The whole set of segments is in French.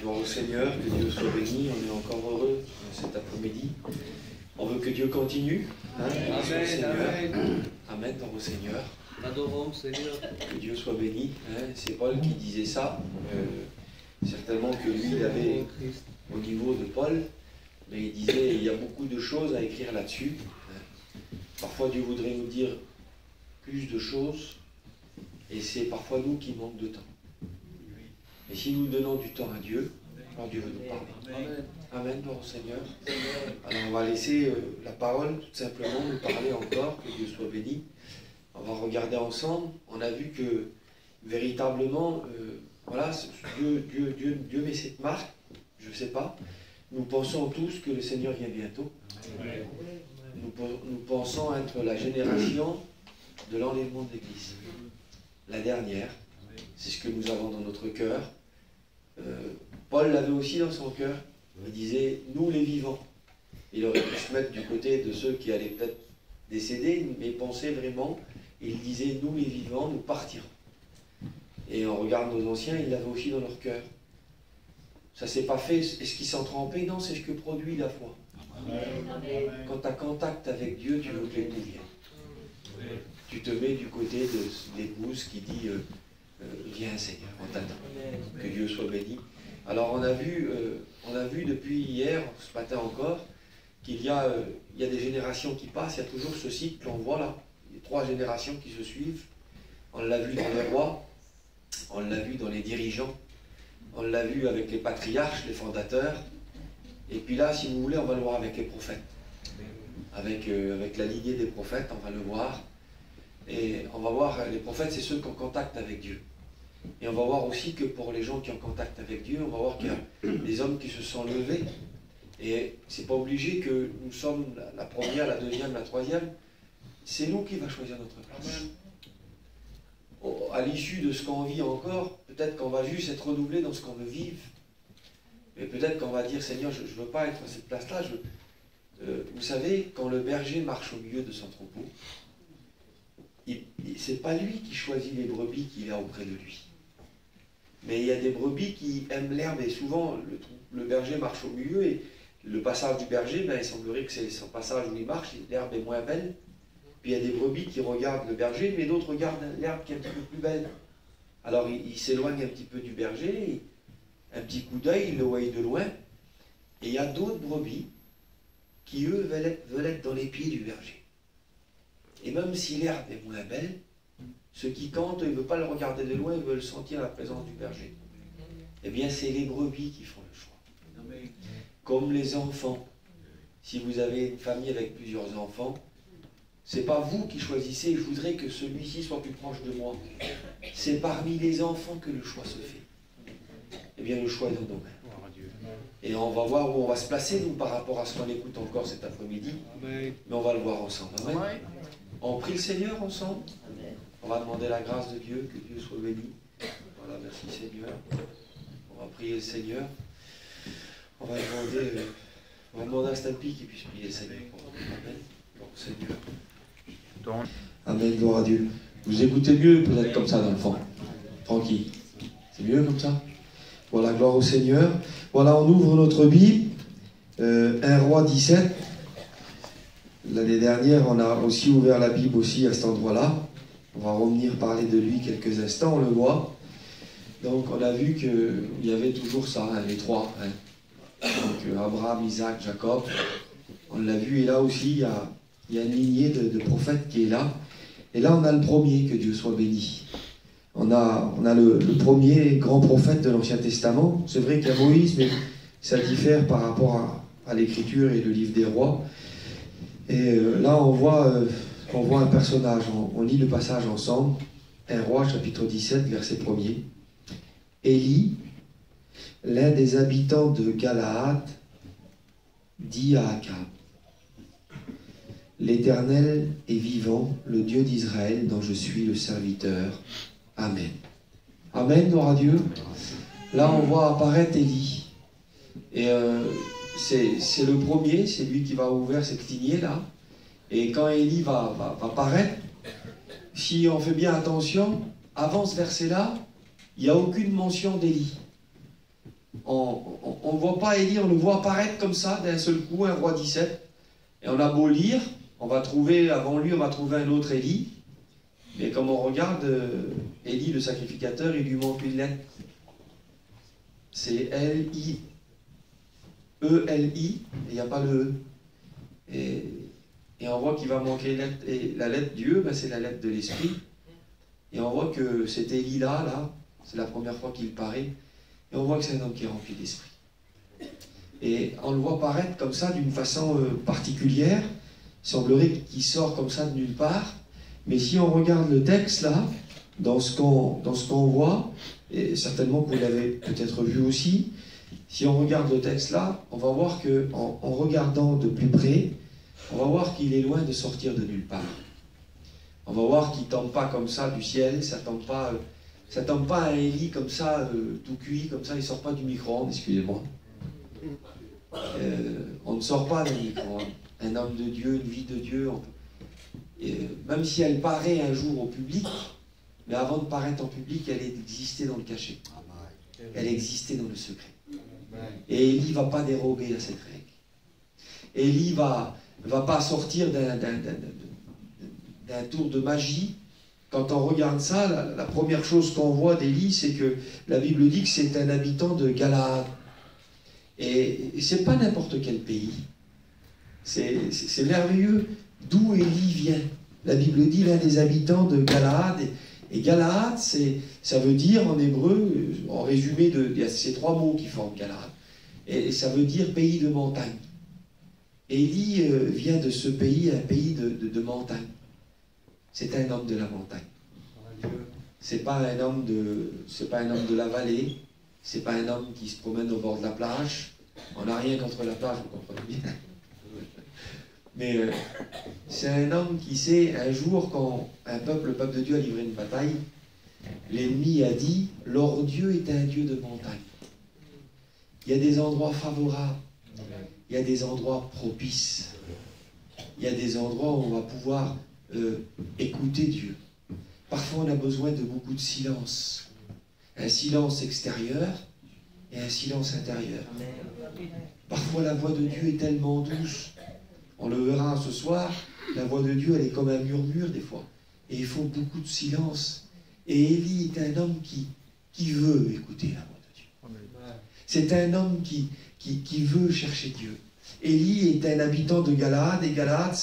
Gloire au Seigneur, que Dieu soit béni, on est encore heureux cet après-midi. On veut que Dieu continue. Hein, Amen, Seigneur. amen. Amen, gloire au Seigneur. Adorons Seigneur. Que Dieu soit béni. Hein. C'est Paul qui disait ça. Certainement que lui, il avait au niveau de Paul, mais il disait il y a beaucoup de choses à écrire là-dessus. Parfois Dieu voudrait nous dire plus de choses, et c'est parfois nous qui manquons de temps. Et si nous donnons du temps à Dieu, alors Dieu veut nous parler. Amen. Amen, gloire au Seigneur. Alors on va laisser la parole tout simplement nous parler encore, que Dieu soit béni. On va regarder ensemble. On a vu que véritablement, voilà, Dieu met cette marque, je ne sais pas. Nous pensons tous que le Seigneur vient bientôt. Nous pensons être la génération de l'enlèvement de l'Église. La dernière. C'est ce que nous avons dans notre cœur. Paul l'avait aussi dans son cœur. Il disait, nous les vivants. Il aurait pu se mettre du côté de ceux qui allaient peut-être décéder, mais il pensait vraiment, il disait, nous les vivants, nous partirons. Et on regarde nos anciens, ils l'avaient aussi dans leur cœur. Ça ne s'est pas fait. Est-ce qu'ils sont trempés? Non, c'est ce que produit la foi. Quand tu as contact avec Dieu, tu veux que l'époux vienne. Tu te mets du côté de l'épouse qui dit, viens Seigneur, on t'attend. Que Dieu soit béni. Alors on a vu depuis hier, ce matin encore, qu'il y a des générations qui passent, il y a toujours ce cycle qu'on voit là, les 3 générations qui se suivent. On l'a vu dans les rois, on l'a vu dans les dirigeants, on l'a vu avec les patriarches, les fondateurs, et puis là, si vous voulez, on va le voir avec les prophètes. Avec la lignée des prophètes, on va le voir. Et on va voir, les prophètes, c'est ceux qui ont contact avec Dieu. Et on va voir aussi que pour les gens qui ont contact avec Dieu, on va voir qu'il y a des hommes qui se sont levés. Et c'est pas obligé que nous sommes la première, la deuxième, la troisième. C'est nous qui va choisir notre place. À l'issue de ce qu'on vit encore, peut-être qu'on va juste être renouvelé dans ce qu'on veut vivre. Mais peut-être qu'on va dire, Seigneur, je ne veux pas être à cette place-là. Vous savez, quand le berger marche au milieu de son troupeau, ce n'est pas lui qui choisit les brebis qu'il a auprès de lui. Mais il y a des brebis qui aiment l'herbe, et souvent le berger marche au milieu, et le passage du berger, ben, il semblerait que c'est son passage où il marche, l'herbe est moins belle. Puis il y a des brebis qui regardent le berger, mais d'autres regardent l'herbe qui est un petit peu plus belle. Alors il s'éloigne un petit peu du berger, un petit coup d'œil, il le voit de loin. Et il y a d'autres brebis qui, eux, veulent être dans les pieds du berger. Et même si l'herbe est moins belle, ceux qui comptent, ils ne veulent pas le regarder de loin, ils veulent sentir la présence du berger. Eh bien, c'est les brebis qui font le choix. Comme les enfants. Si vous avez une famille avec plusieurs enfants, ce n'est pas vous qui choisissez, je voudrais que celui-ci soit plus proche de moi. C'est parmi les enfants que le choix se fait. Eh bien, le choix est dans nos mains. Et on va voir où on va se placer, nous, par rapport à ce qu'on écoute encore cet après-midi. Mais on va le voir ensemble. Amen. On prie le Seigneur ensemble. On va demander la grâce de Dieu, que Dieu soit béni. Voilà, merci Seigneur. On va prier le Seigneur. On va demander à Stampy qui puisse prier le Seigneur. Amen. Bon, Seigneur. Amen, gloire à Dieu. Vous écoutez mieux peut-être comme ça dans le fond. Tranquille. C'est mieux comme ça? Voilà, gloire au Seigneur. Voilà, on ouvre notre Bible. 1 Roi 17. L'année dernière, on a aussi ouvert la Bible aussi à cet endroit-là. On va revenir parler de lui quelques instants, on le voit. Donc on a vu qu'il y avait toujours ça, hein, les 3. Hein. Donc Abraham, Isaac, Jacob. On l'a vu, et là aussi, il y a une lignée de prophètes qui est là. Et là, on a le premier, que Dieu soit béni. On a le premier grand prophète de l'Ancien Testament. C'est vrai qu'il y a Moïse, mais ça diffère par rapport à l'Écriture et le livre des rois. Et là, on voit un personnage. On lit le passage ensemble. 1 Roi, chapitre 17, verset 1er. Élie, l'un des habitants de Galaad, dit à Akab, « L'Éternel est vivant, le Dieu d'Israël, dont je suis le serviteur. Amen. » Amen, gloire à Dieu. Là, on voit apparaître Élie. Et c'est le premier, c'est lui qui va ouvrir cette lignée-là. Et quand Élie va paraître, si on fait bien attention, avant ce verset-là, il n'y a aucune mention d'Élie. on ne voit pas Élie, on le voit apparaître comme ça, d'un seul coup, un roi 17. Et on a beau lire, on va trouver, avant lui, on va trouver un autre Élie. Mais comme on regarde, Élie, le sacrificateur, il lui manque une lettre. C'est L-I. E-L-I, et il n'y a pas le E. Et on voit qu'il va manquer une lettre. Et la lettre du E, ben, c'est la lettre de l'esprit. Et on voit que cet Élie-là, là, c'est la première fois qu'il paraît. Et on voit que c'est un homme qui est rempli d'esprit. Et on le voit paraître comme ça, d'une façon particulière. Il semblerait qu'il sort comme ça de nulle part. Mais si on regarde le texte, là, dans ce qu'on voit, et certainement que vous l'avez peut-être vu aussi, si on regarde le texte là, on va voir qu'en regardant de plus près, on va voir qu'il est loin de sortir de nulle part. On va voir qu'il ne tombe pas comme ça du ciel, ça ne tombe pas à Élie comme ça, tout cuit, comme ça, il ne sort pas du micro-ondes, excusez-moi. On ne sort pas du micro-ondes. Un homme de Dieu, une vie de Dieu, même si elle paraît un jour au public, mais avant de paraître en public, elle existait dans le cachet. Elle existait dans le secret. Et Élie ne va pas déroger à cette règle. Élie ne va pas sortir d'un tour de magie. Quand on regarde ça, la première chose qu'on voit d'Élie, c'est que la Bible dit que c'est un habitant de Galaad. Et ce n'est pas n'importe quel pays. C'est merveilleux d'où Élie vient. La Bible dit l'un des habitants de Galaad. Et Galaad, ça veut dire en hébreu, en résumé, il y a ces trois mots qui forment Galaad. Et ça veut dire pays de montagne. Élie vient de ce pays, un pays de montagne. C'est un homme de la montagne. C'est pas un homme de la vallée. C'est pas un homme qui se promène au bord de la plage. On n'a rien contre la plage, vous comprenez bien. Mais c'est un homme qui sait, un jour, quand le peuple de Dieu a livré une bataille, l'ennemi a dit, leur Dieu est un Dieu de montagne. Il y a des endroits favorables, il y a des endroits propices, il y a des endroits où on va pouvoir écouter Dieu. Parfois, on a besoin de beaucoup de silence. Un silence extérieur et un silence intérieur. Parfois, la voix de Dieu est tellement douce. On le verra ce soir, la voix de Dieu, elle est comme un murmure des fois. Et il faut beaucoup de silence. Et Élie est un homme qui veut écouter la voix de Dieu. C'est un homme qui veut chercher Dieu. Élie est un habitant de Galaad, et Galaad,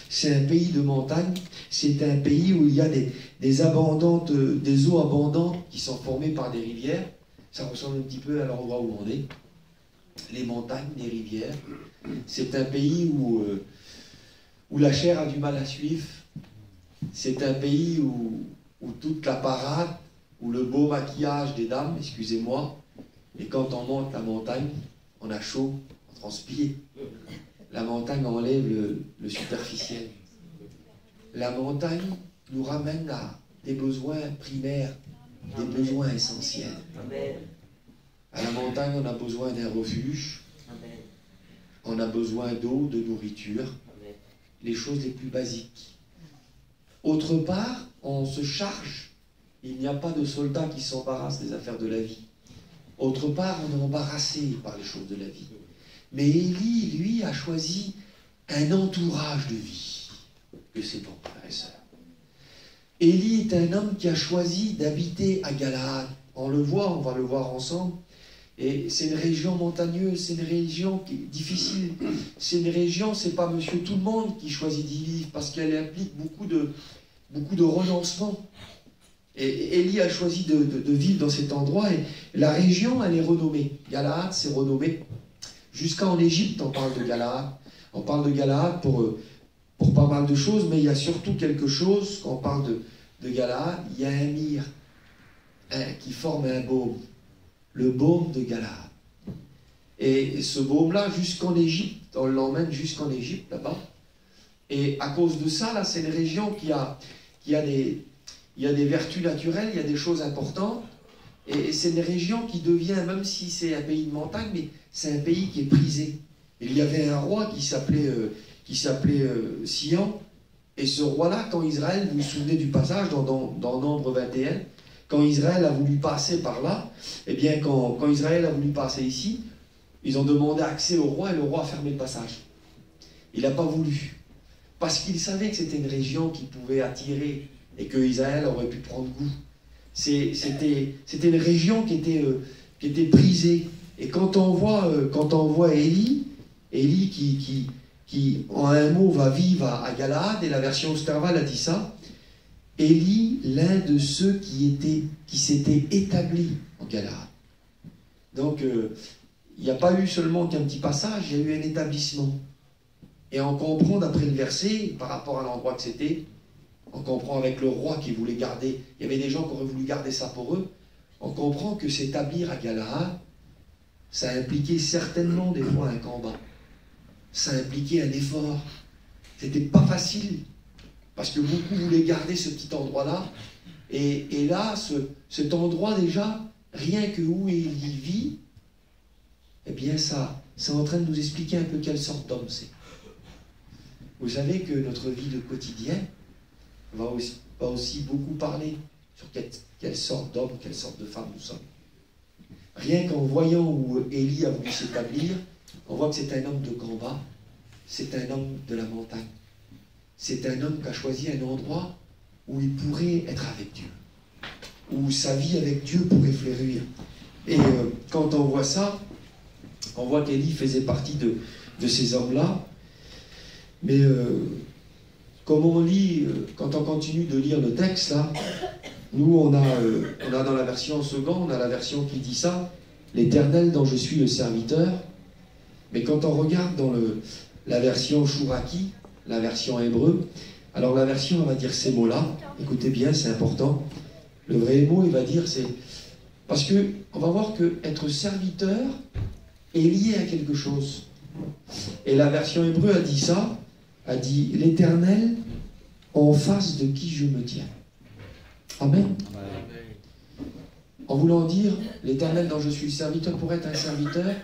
c'est un pays de montagne. C'est un pays où il y a des eaux abondantes qui sont formées par des rivières. Ça ressemble un petit peu à l'endroit où on est. Les montagnes, les rivières. C'est un pays où la chair a du mal à suivre. C'est un pays où toute la parade, où le beau maquillage des dames, excusez-moi, et quand on monte la montagne, on a chaud, on transpire. La montagne enlève le superficiel. La montagne nous ramène à des besoins primaires, des besoins essentiels. À la montagne, on a besoin d'un refuge. On a besoin d'eau, de nourriture. Les choses les plus basiques. Autre part, on se charge. Il n'y a pas de soldats qui s'embarrassent des affaires de la vie. Autre part, on est embarrassé par les choses de la vie. Mais Élie, lui, a choisi un entourage de vie. Que c'est bon, frères et sœurs. Élie est un homme qui a choisi d'habiter à Galaad. On le voit, on va le voir ensemble. Et c'est une région montagneuse, c'est une région qui est difficile. C'est une région, c'est pas monsieur tout le monde qui choisit d'y vivre, parce qu'elle implique beaucoup de renoncement. Et Élie a choisi de vivre dans cet endroit, et la région, elle est renommée. Galaad, c'est renommé. Jusqu'en Égypte, on parle de Galaad. On parle de Galaad pour pas mal de choses, mais il y a surtout quelque chose, quand on parle de Galaad, il y a un myrrhe qui forme un baume. Le baume de Galaad. Et ce baume-là, jusqu'en Égypte, on l'emmène jusqu'en Égypte, là-bas. Et à cause de ça, là, c'est une région qui a des vertus naturelles, il y a des choses importantes. Et c'est une région qui devient, même si c'est un pays de montagne, mais c'est un pays qui est prisé. Il y avait un roi qui s'appelait Sion. Et ce roi-là, quand Israël, vous vous souvenez du passage dans Nombre 21, quand Israël a voulu passer par là, eh bien, quand Israël a voulu passer ici, ils ont demandé accès au roi et le roi a fermé le passage. Il n'a pas voulu. Parce qu'il savait que c'était une région qui pouvait attirer et que Israël aurait pu prendre goût. C'était une région qui était prisée. Et quand on voit Élie qui, en un mot, va vivre à Galaad, et la version Osterval a dit ça, Élie, l'un de ceux qui s'étaient établis en Galaad. Donc, il n'y a pas eu seulement qu'un petit passage, il y a eu un établissement. Et on comprend, d'après le verset, par rapport à l'endroit que c'était, on comprend avec le roi qui voulait garder, il y avait des gens qui auraient voulu garder ça pour eux, on comprend que s'établir à Galaad, ça impliquait certainement des fois un combat. Ça impliquait un effort. C'était pas facile, parce que beaucoup voulaient garder ce petit endroit-là. Et là, cet endroit déjà, rien que où il y vit, eh bien ça, c'est en train de nous expliquer un peu quelle sorte d'homme c'est. Vous savez que notre vie de quotidien va aussi beaucoup parler sur quelle sorte d'homme, quelle sorte de femme nous sommes. Rien qu'en voyant où Élie a voulu s'établir, on voit que c'est un homme de combat, c'est un homme de la montagne. C'est un homme qui a choisi un endroit où il pourrait être avec Dieu, où sa vie avec Dieu pourrait fleurir. Et quand on voit ça, on voit qu'Élie faisait partie de ces hommes-là. Mais comme on lit, quand on continue de lire le texte, là, nous, on a dans la version seconde, on a la version qui dit ça, l'Éternel dont je suis le serviteur. Mais quand on regarde dans la version Chouraki, la version hébreu, alors la version, on va dire ces mots-là, écoutez bien, c'est important. Le vrai mot, il va dire, c'est... Parce que on va voir que être serviteur est lié à quelque chose. Et la version hébreu a dit ça, a dit l'Éternel en face de qui je me tiens. Amen. En voulant dire l'Éternel dont je suis le serviteur, pour être un serviteur,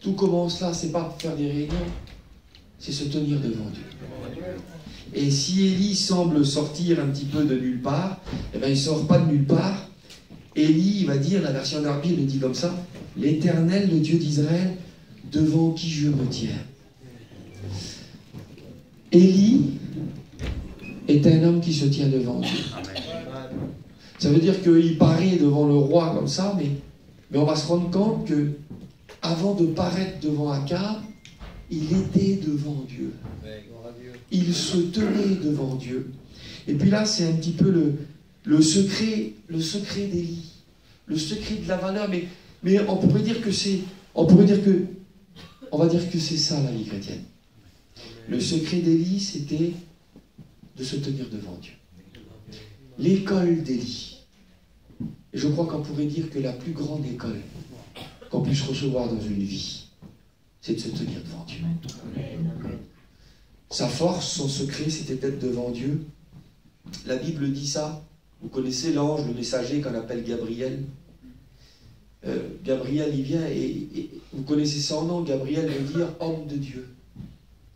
tout commence là, c'est pas pour faire des réunions, c'est se tenir devant Dieu. Et si Élie semble sortir un petit peu de nulle part, eh bien il ne sort pas de nulle part. Élie, il va dire, la version d'Arby le dit comme ça, l'Éternel, le Dieu d'Israël, devant qui je me tiens. Élie est un homme qui se tient devant Dieu. Ça veut dire qu'il paraît devant le roi comme ça, mais on va se rendre compte que avant de paraître devant Akab, il était devant Dieu. Il se tenait devant Dieu. Et puis là, c'est un petit peu le secret d'Élie, le secret de la valeur. Mais on pourrait dire que c'est, on va dire que c'est ça la vie chrétienne. Le secret d'Élie, c'était de se tenir devant Dieu. L'école d'Élie. Et je crois qu'on pourrait dire que la plus grande école qu'on puisse recevoir dans une vie, c'est de se tenir devant Dieu. Sa force, son secret, c'était d'être devant Dieu. La Bible dit ça. Vous connaissez l'ange, le messager qu'on appelle Gabriel. Gabriel, il vient et vous connaissez son nom. Gabriel veut dire homme de Dieu.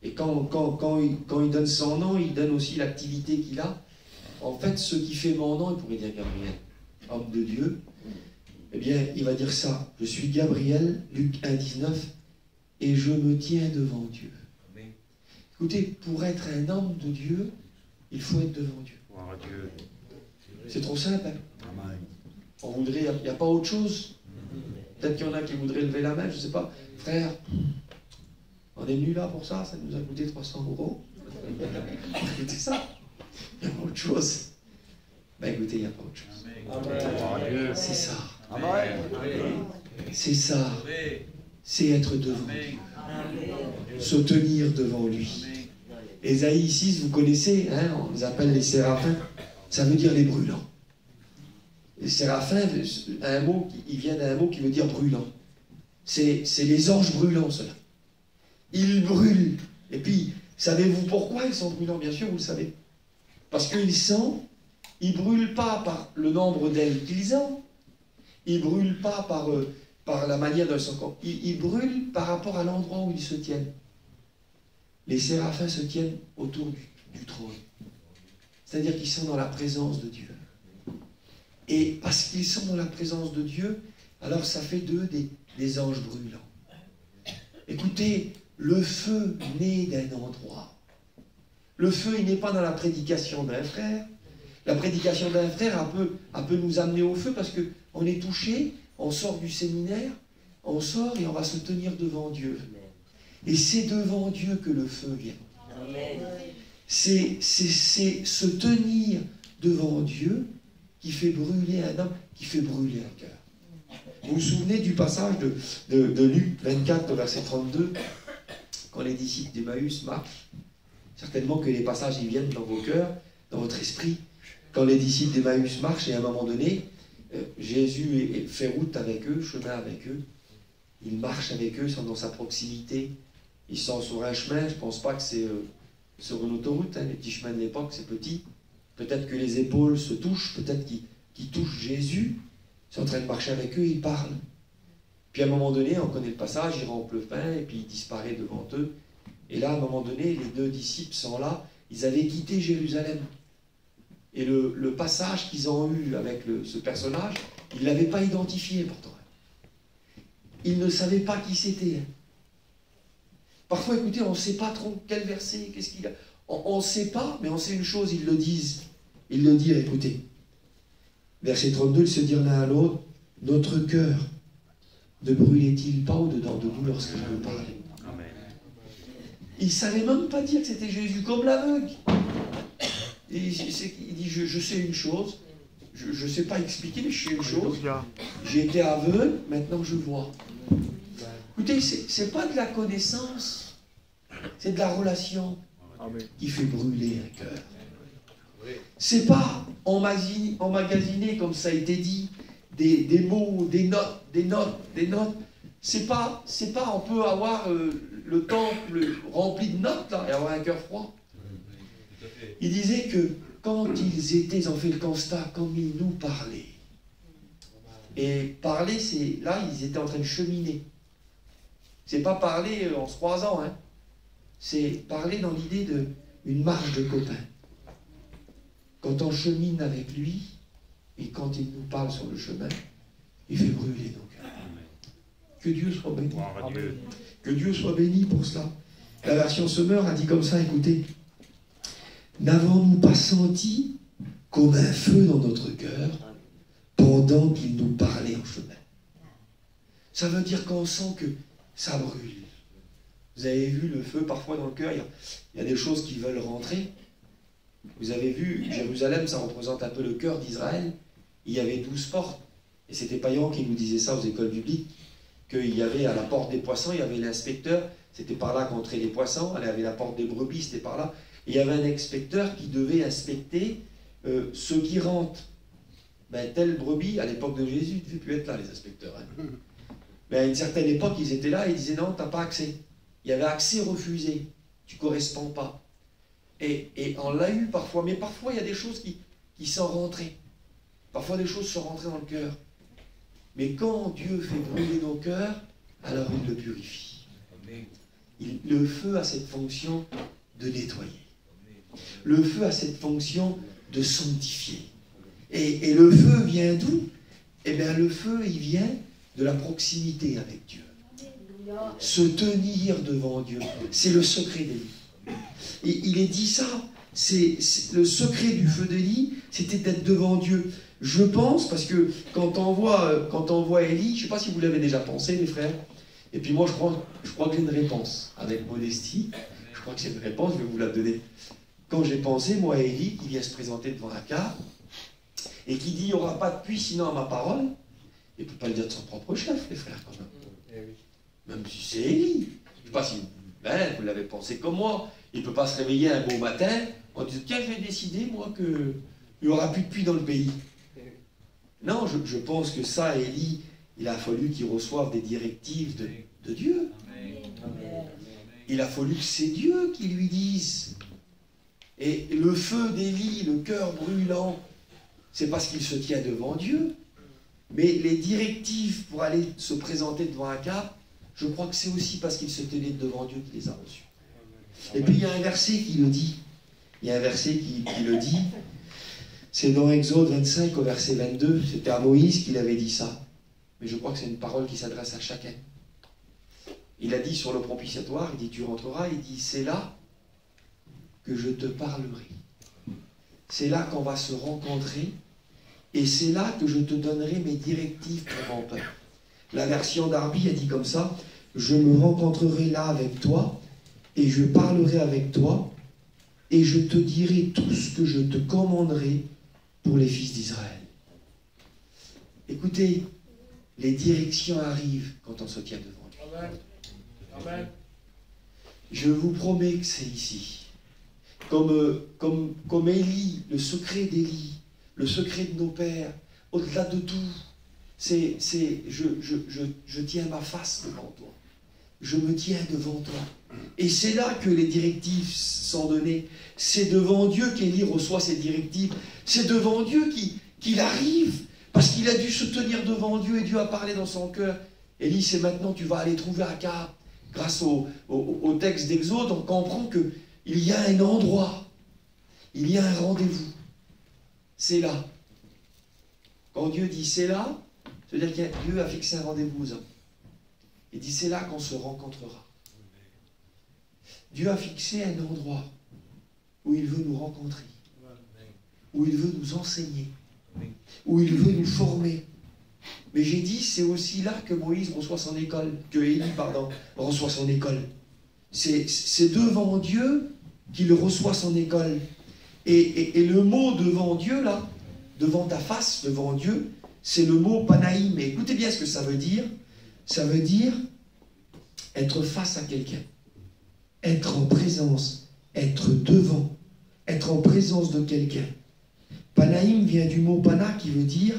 Et quand il donne son nom, il donne aussi l'activité qu'il a. En fait, ce qui fait mon nom, il pourrait dire Gabriel, homme de Dieu. Eh bien, il va dire ça. Je suis Gabriel, Luc 1, 19, et je me tiens devant Dieu. Amen. Écoutez, pour être un homme de Dieu, il faut être devant Dieu. C'est trop simple. Hein? On voudrait, il n'y a pas autre chose. Peut-être qu'il y en a qui voudraient lever la main, je ne sais pas. Frère, on est venu là pour ça, ça nous a coûté 300 €. Écoutez ça. Il n'y a pas autre chose. Ben écoutez, il n'y a pas autre chose. C'est ça. C'est ça. C'est être devant Dieu. Se tenir devant lui. Ésaïe 6, vous connaissez, hein, on les appelle les séraphins. Ça veut dire les brûlants. Les séraphins, il vient d'un mot qui veut dire brûlant. C'est les anges brûlants, ceux-là. Ils brûlent. Et puis, savez-vous pourquoi ils sont brûlants? Bien sûr, vous le savez. Parce qu'ils ils ne brûlent pas par le nombre d'ailes qu'ils ont. Ils ne brûlent pas par la manière dont ils sont corps. Ils brûlent par rapport à l'endroit où ils se tiennent. Les séraphins se tiennent autour du trône. C'est-à-dire qu'ils sont dans la présence de Dieu. Et parce qu'ils sont dans la présence de Dieu, alors ça fait d'eux des anges brûlants. Écoutez, le feu naît d'un endroit. Le feu, il n'est pas dans la prédication d'un frère. La prédication d'un frère peut nous amener au feu parce qu'on est touché, on sort du séminaire, on sort et on va se tenir devant Dieu. Et c'est devant Dieu que le feu vient. C'est se tenir devant Dieu qui fait brûler un homme, qui fait brûler un cœur. Vous vous souvenez du passage de Luc 24, verset 32, quand les disciples d'Emmaüs marchent? Certainement que les passages ils viennent dans vos cœurs, dans votre esprit. Quand les disciples d'Emmaüs marchent, et à un moment donné, Jésus fait route avec eux, chemin avec eux. Il marche avec eux, ils sont dans sa proximité. Ils sont sur un chemin, je ne pense pas que c'est sur une autoroute, hein, les petits chemins de l'époque, c'est petit. Peut-être que les épaules se touchent, peut-être qu'ils touchent Jésus. Ils sont en train de marcher avec eux, ils parlent. Puis à un moment donné, on connaît le passage, il remplit le pain, et puis il disparaît devant eux. Et là, à un moment donné, les deux disciples sont là, ils avaient quitté Jérusalem. Et le passage qu'ils ont eu avec ce personnage, ils ne l'avaient pas identifié pourtant. Ils ne savaient pas qui c'était. Parfois, écoutez, on ne sait pas trop quel verset, qu'est-ce qu'il a. On ne sait pas, mais on sait une chose, ils le disent. Ils le disent, écoutez. Verset 32, ils se dirent l'un à l'autre, notre cœur ne brûlait-il pas au-dedans de nous lorsque je vous parlais? Il ne savait même pas dire que c'était Jésus, comme l'aveugle. Il dit, je sais une chose, je ne sais pas expliquer, mais je sais une chose. J'ai été aveugle, maintenant je vois. Écoutez, ce n'est pas de la connaissance, c'est de la relation qui fait brûler un cœur. C'est pas emmagasiner, comme ça a été dit, des mots, des notes. C'est pas, on peut avoir le temple rempli de notes là, et avoir un cœur froid. Il disait que quand ils ont fait le constat, comme ils nous parlaient. Et parler, c'est là, ils étaient en train de cheminer. C'est pas parler en se croisant, hein. C'est parler dans l'idée d'une marche de copain. Quand on chemine avec lui, et quand il nous parle sur le chemin, il fait brûler nos cœurs. Que Dieu soit béni. Que Dieu soit béni pour cela. La version Semeur a dit comme ça, écoutez, n'avons-nous pas senti comme un feu dans notre cœur pendant qu'il nous parlait en chemin? Ça veut dire qu'on sent que ça brûle. Vous avez vu le feu parfois dans le cœur, il y a des choses qui veulent rentrer. Vous avez vu, Jérusalem, ça représente un peu le cœur d'Israël. Il y avait 12 portes. Et c'était Payan qui nous disait ça aux écoles bibliques, qu'il y avait à la porte des poissons, il y avait l'inspecteur, c'était par là qu'entraient les poissons, il y avait la porte des brebis, c'était par là. Et il y avait un inspecteur qui devait inspecter ceux qui rentrent. Ben, telle brebis, à l'époque de Jésus, ils ne devaient plus être là, les inspecteurs. Hein. Mais à une certaine époque, ils étaient là et ils disaient non, tu n'as pas accès. Il y avait accès refusé, tu ne corresponds pas. Et on l'a eu parfois, mais parfois il y a des choses qui sont rentrées. Parfois des choses sont rentrées dans le cœur. Mais quand Dieu fait brûler nos cœurs, alors il le purifie. Le feu a cette fonction de nettoyer. Le feu a cette fonction de sanctifier. Et le feu vient d'où? Eh bien le feu, il vient de la proximité avec Dieu. Se tenir devant Dieu, c'est le secret d'Élie. Et il est dit ça, c'est le secret du feu d'Élie, c'était d'être devant Dieu. Je pense, parce que quand on voit Élie, je ne sais pas si vous l'avez déjà pensé, les frères, et puis moi je crois que j'ai une réponse, avec modestie, je crois que j'ai une réponse, je vais vous la donner. Quand j'ai pensé, moi, à Élie, qui vient se présenter devant Akab, et qui dit, il n'y aura pas de puits sinon à ma parole, il ne peut pas le dire de son propre chef, les frères, quand même. Même si c'est Élie. Je ne sais pas si vous l'avez pensé comme moi. Il ne peut pas se réveiller un beau matin en disant, tiens, je vais décider, moi, qu'il n'y aura plus de puits dans le pays. Non, je pense que ça, Élie, il a fallu qu'il reçoive des directives de Dieu. Il a fallu que c'est Dieu qui lui dise. Et le feu d'Élie, le cœur brûlant, c'est parce qu'il se tient devant Dieu. Mais les directives pour aller se présenter devant Akab, je crois que c'est aussi parce qu'il se tenait devant Dieu qu'il les a reçues. Et puis il y a un verset qui le dit. Il y a un verset qui le dit. C'est dans Exode 25 au verset 22, c'était à Moïse qu'il avait dit ça. Mais je crois que c'est une parole qui s'adresse à chacun. Il a dit sur le propitiatoire, il dit tu rentreras, il dit c'est là que je te parlerai. C'est là qu'on va se rencontrer et c'est là que je te donnerai mes directives pour mon peuple. La version d'Arby a dit comme ça, je me rencontrerai là avec toi et je parlerai avec toi et je te dirai tout ce que je te commanderai pour les fils d'Israël. Écoutez, les directions arrivent quand on se tient devant Dieu. Amen. Amen. Je vous promets que c'est ici. Comme Élie, le secret d'Élie, le secret de nos pères, au-delà de tout, je tiens ma face devant toi. Je me tiens devant toi. Et c'est là que les directives sont données. C'est devant Dieu qu'Élie reçoit ces directives. C'est devant Dieu qu'il arrive, parce qu'il a dû se tenir devant Dieu et Dieu a parlé dans son cœur. Élie, c'est maintenant tu vas aller trouver Akab. Grâce au texte d'Exode, on comprend qu'il y a un endroit, il y a un rendez-vous. C'est là. Quand Dieu dit c'est là, ça veut dire que Dieu a fixé un rendez-vous aux hommes. Il dit c'est là qu'on se rencontrera. Dieu a fixé un endroit où il veut nous rencontrer, où il veut nous enseigner, où il veut nous former. Mais j'ai dit, c'est aussi là que Moïse reçoit son école, que Élie, reçoit son école. C'est devant Dieu qu'il reçoit son école. Et le mot devant Dieu, là, devant ta face, devant Dieu, c'est le mot panaïm. Mais écoutez bien ce que ça veut dire. Ça veut dire être face à quelqu'un, être en présence, être devant, être en présence de quelqu'un. Panaïm vient du mot pana qui veut dire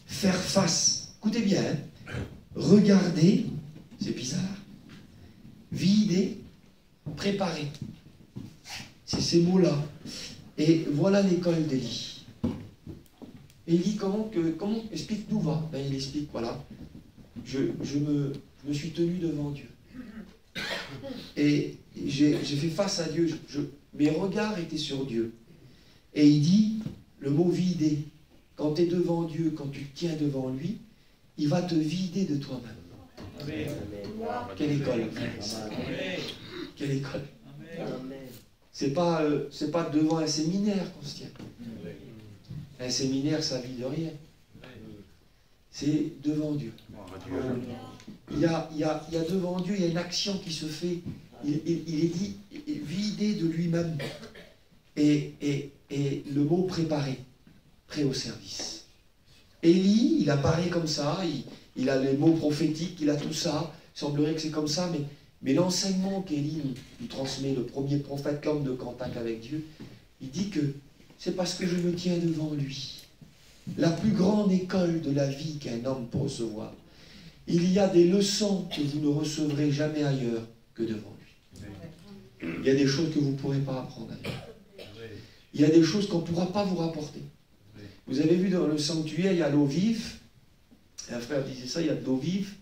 faire face. Écoutez bien, hein. Regarder, c'est bizarre, vider, préparer. C'est ces mots-là. Et voilà l'école d'Élie. Élie, comment explique-nous va? Ben, il explique, voilà, je me suis tenu devant Dieu. Et j'ai fait face à Dieu, mes regards étaient sur Dieu. Et il dit, le mot vider, quand tu es devant Dieu, quand tu te tiens devant lui, il va te vider de toi-même. Amen. Quelle école? Quelle école? C'est pas devant un séminaire qu'on se tient. Un séminaire, ça vit de rien. C'est devant Dieu. Il y a devant Dieu, il y a une action qui se fait. Il est dit vider de lui-même. Et le mot préparer, prêt au service. Élie, il apparaît comme ça, il a les mots prophétiques, il a tout ça. Il semblerait que c'est comme ça, mais l'enseignement qu'Élie nous transmet, le premier prophète, l'homme de contact avec Dieu, il dit que c'est parce que je me tiens devant lui. La plus grande école de la vie qu'un homme peut recevoir. Il y a des leçons que vous ne recevrez jamais ailleurs que devant lui. Il y a des choses que vous ne pourrez pas apprendre ailleurs. Il y a des choses qu'on ne pourra pas vous rapporter. Vous avez vu dans le sanctuaire, il y a l'eau vive. Et un frère disait ça, il y a de l'eau vive.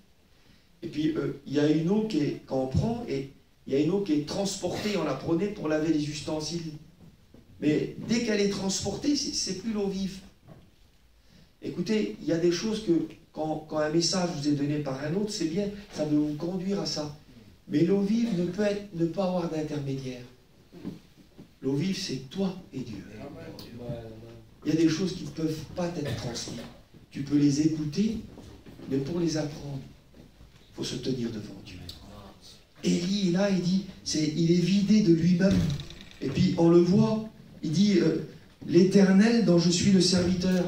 Et puis, il y a une eau qu'on prend, et il y a une eau qui est transportée, on la prenait pour laver les ustensiles. Mais dès qu'elle est transportée, c'est plus l'eau vive. Écoutez, il y a des choses que, quand un message vous est donné par un autre, c'est bien, ça peut vous conduire à ça. Mais l'eau vive ne peut avoir d'intermédiaire. L'eau vive, c'est toi et Dieu. Il y a des choses qui ne peuvent pas être transmises. Tu peux les écouter, mais pour les apprendre, il faut se tenir devant Dieu. Élie est là, il dit, il est vidé de lui-même. Et puis on le voit, il dit, l'Éternel dont je suis le serviteur.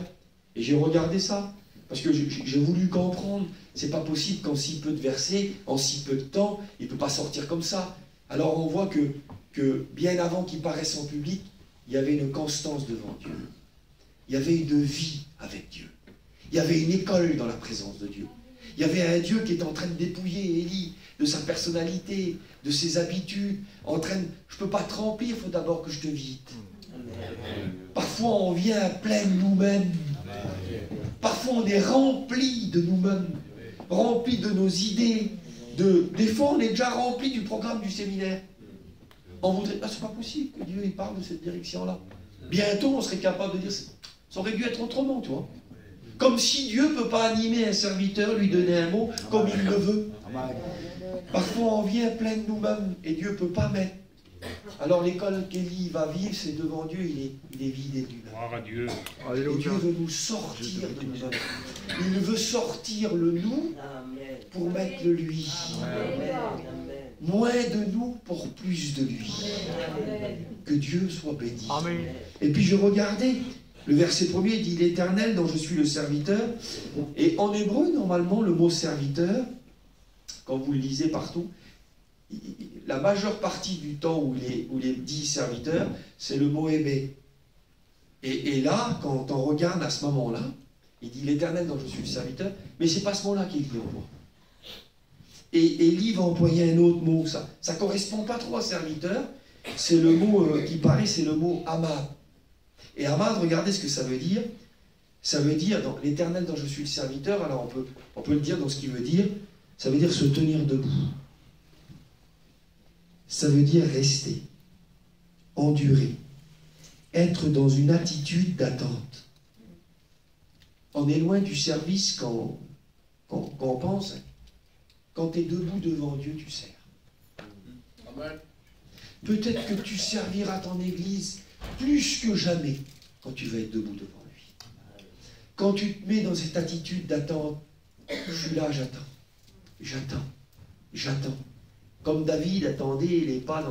Et j'ai regardé ça, parce que j'ai voulu comprendre. C'est pas possible qu'en si peu de versets, en si peu de temps, il ne peut pas sortir comme ça. Alors on voit que bien avant qu'il paraisse en public, il y avait une constance devant Dieu. Il y avait une vie avec Dieu. Il y avait une école dans la présence de Dieu. Il y avait un Dieu qui est en train de dépouiller Élie de sa personnalité, de ses habitudes, je ne peux pas te remplir, il faut d'abord que je te vide. Parfois on vient plein de nous-mêmes. Parfois on est rempli de nous-mêmes, rempli de nos idées. Des fois on est déjà rempli du programme du séminaire. On voudrait, c'est pas possible que Dieu il parle de cette direction-là. Bientôt on serait capable de dire, Ça aurait dû être autrement, tu vois. Comme si Dieu ne peut pas animer un serviteur, lui donner un mot comme il le veut. Parfois, on vient plein de nous-mêmes et Dieu ne peut pas mettre. Alors, l'école qu'Élie va vivre, c'est devant Dieu, il est vidé de lui-même. Gloire à Dieu. Et Dieu veut nous sortir de nous-mêmes. Il veut sortir le nous pour mettre le lui. Moins de nous pour plus de lui. Que Dieu soit béni. Amen. Et puis je regardais, le verset 1er dit l'Éternel dont je suis le serviteur. Et en hébreu, normalement, le mot serviteur, quand vous le lisez partout, la majeure partie du temps où il est dit serviteur, c'est le mot aimé. Et là, quand on regarde à ce moment-là, il dit l'Éternel dont je suis le serviteur, mais c'est pas ce mot-là qu'il dit en moi. Et Élie va employer un autre mot, ça ne correspond pas trop à serviteur, c'est le mot qui paraît, c'est le mot amad. Et amad, regardez ce que ça veut dire. Ça veut dire, dans l'Éternel dont je suis le serviteur, alors on peut le dire dans ce qu'il veut dire, ça veut dire se tenir debout. Ça veut dire rester, endurer, être dans une attitude d'attente. On est loin du service quand on pense. Quand tu es debout devant Dieu, tu sers. Peut-être que tu serviras ton Église plus que jamais quand tu vas être debout devant lui. Quand tu te mets dans cette attitude d'attente, je suis là, j'attends. Comme David attendait les pas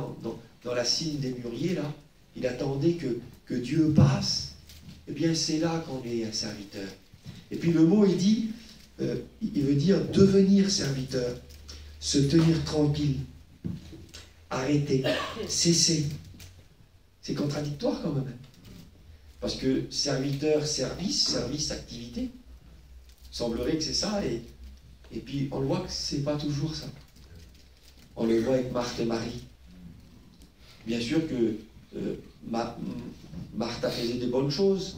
dans la cime des mûriers, là, il attendait que Dieu passe. Eh bien, c'est là qu'on est un serviteur. Et puis le mot, il veut dire devenir serviteur, se tenir tranquille, arrêter, cesser. C'est contradictoire quand même. Parce que serviteur, service, activité, semblerait que c'est ça. Et puis on le voit que c'est pas toujours ça. On le voit avec Marthe et Marie. Bien sûr que Marthe faisait des bonnes choses.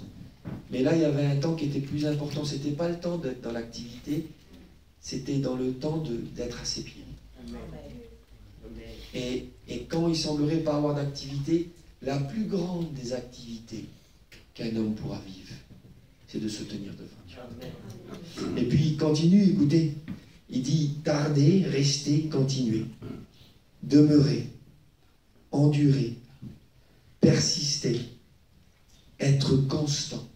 Mais là, il y avait un temps qui était plus important. Ce n'était pas le temps d'être dans l'activité, c'était dans le temps d'être à ses pieds. Et quand il semblerait pas avoir d'activité, la plus grande des activités qu'un homme pourra vivre, c'est de se tenir devant Dieu. Et puis il continue, écoutez, il dit tarder, rester, continuer, demeurer, endurer, persister, être constant.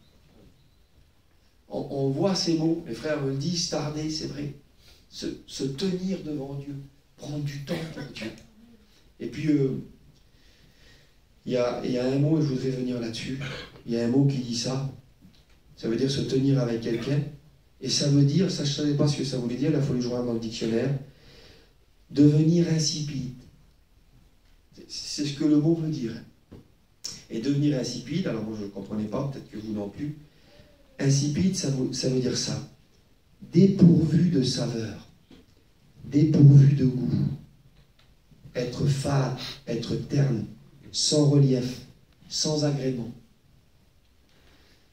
On voit ces mots, les frères me le disent, tarder, c'est vrai. Se tenir devant Dieu, prendre du temps pour Dieu. Et puis, il y a un mot, et je voudrais venir là-dessus, il y a un mot qui dit ça, ça veut dire se tenir avec quelqu'un, et ça veut dire, ça je ne savais pas ce que ça voulait dire, là il faut le joindre dans le dictionnaire, devenir insipide. C'est ce que le mot veut dire. Et devenir insipide, alors moi je ne comprenais pas, peut-être que vous non plus. Insipide, ça veut dire ça. Dépourvu de saveur, dépourvu de goût, être fade, être terne, sans relief, sans agrément.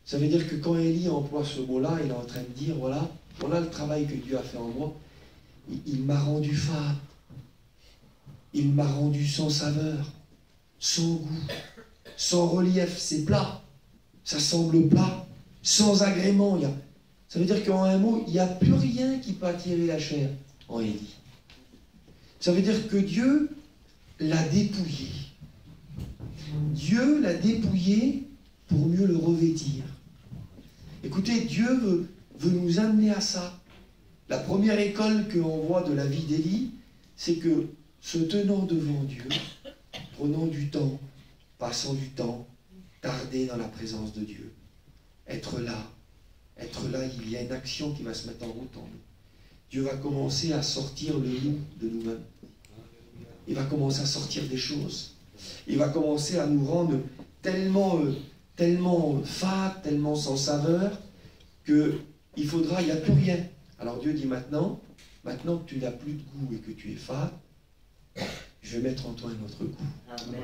Ça veut dire que quand Élie emploie ce mot-là, il est en train de dire, voilà le travail que Dieu a fait en moi. Il m'a rendu fade, il m'a rendu sans saveur, sans goût, sans relief, c'est plat, ça semble plat, sans agrément. Ça veut dire qu'en un mot, il n'y a plus rien qui peut attirer la chair en Élie. Ça veut dire que Dieu l'a dépouillé. Dieu l'a dépouillé pour mieux le revêtir. Écoutez, Dieu veut nous amener à ça. La première école qu'on voit de la vie d'Élie, c'est que se tenant devant Dieu, prenant du temps, passant du temps, tarder dans la présence de Dieu, être là, il y a une action qui va se mettre en route en nous. Dieu va commencer à sortir le nous de nous-mêmes. Il va commencer à sortir des choses. Il va commencer à nous rendre tellement fade, tellement sans saveur, qu'il n'y a plus rien. Alors Dieu dit maintenant que tu n'as plus de goût et que tu es fade, je vais mettre en toi un autre goût. Amen.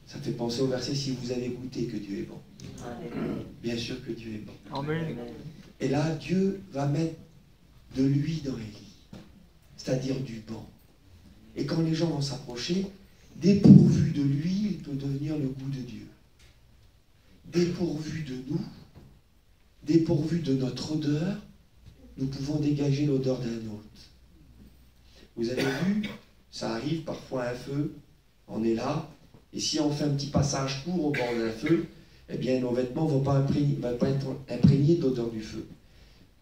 Ça fait penser au verset, si vous avez goûté que Dieu est bon. Amen. Bien sûr que Dieu est bon. Amen. Et là, Dieu va mettre de l'huile dans Élie, c'est-à-dire du bon. Et quand les gens vont s'approcher, dépourvu de l'huile, il peut devenir le goût de Dieu. dépourvu de nous, dépourvu de notre odeur, nous pouvons dégager l'odeur d'un autre. Vous avez vu, ça arrive parfois un feu, on est là, et si on fait un petit passage court au bord d'un feu, eh bien nos vêtements ne vont pas être imprégnés d'odeur du feu.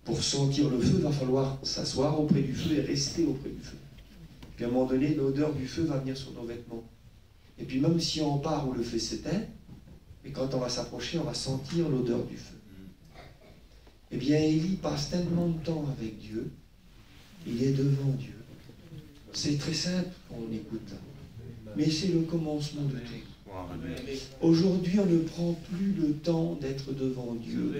Pour sentir le feu, il va falloir s'asseoir auprès du feu et rester auprès du feu. Puis à un moment donné, l'odeur du feu va venir sur nos vêtements. Et puis même si on part où le feu s'éteint, et quand on va s'approcher, on va sentir l'odeur du feu. Eh bien, Élie passe tellement de temps avec Dieu, il est devant Dieu. C'est très simple quand on écoute là. Mais c'est le commencement de tout. Aujourd'hui, on ne prend plus le temps d'être devant Dieu.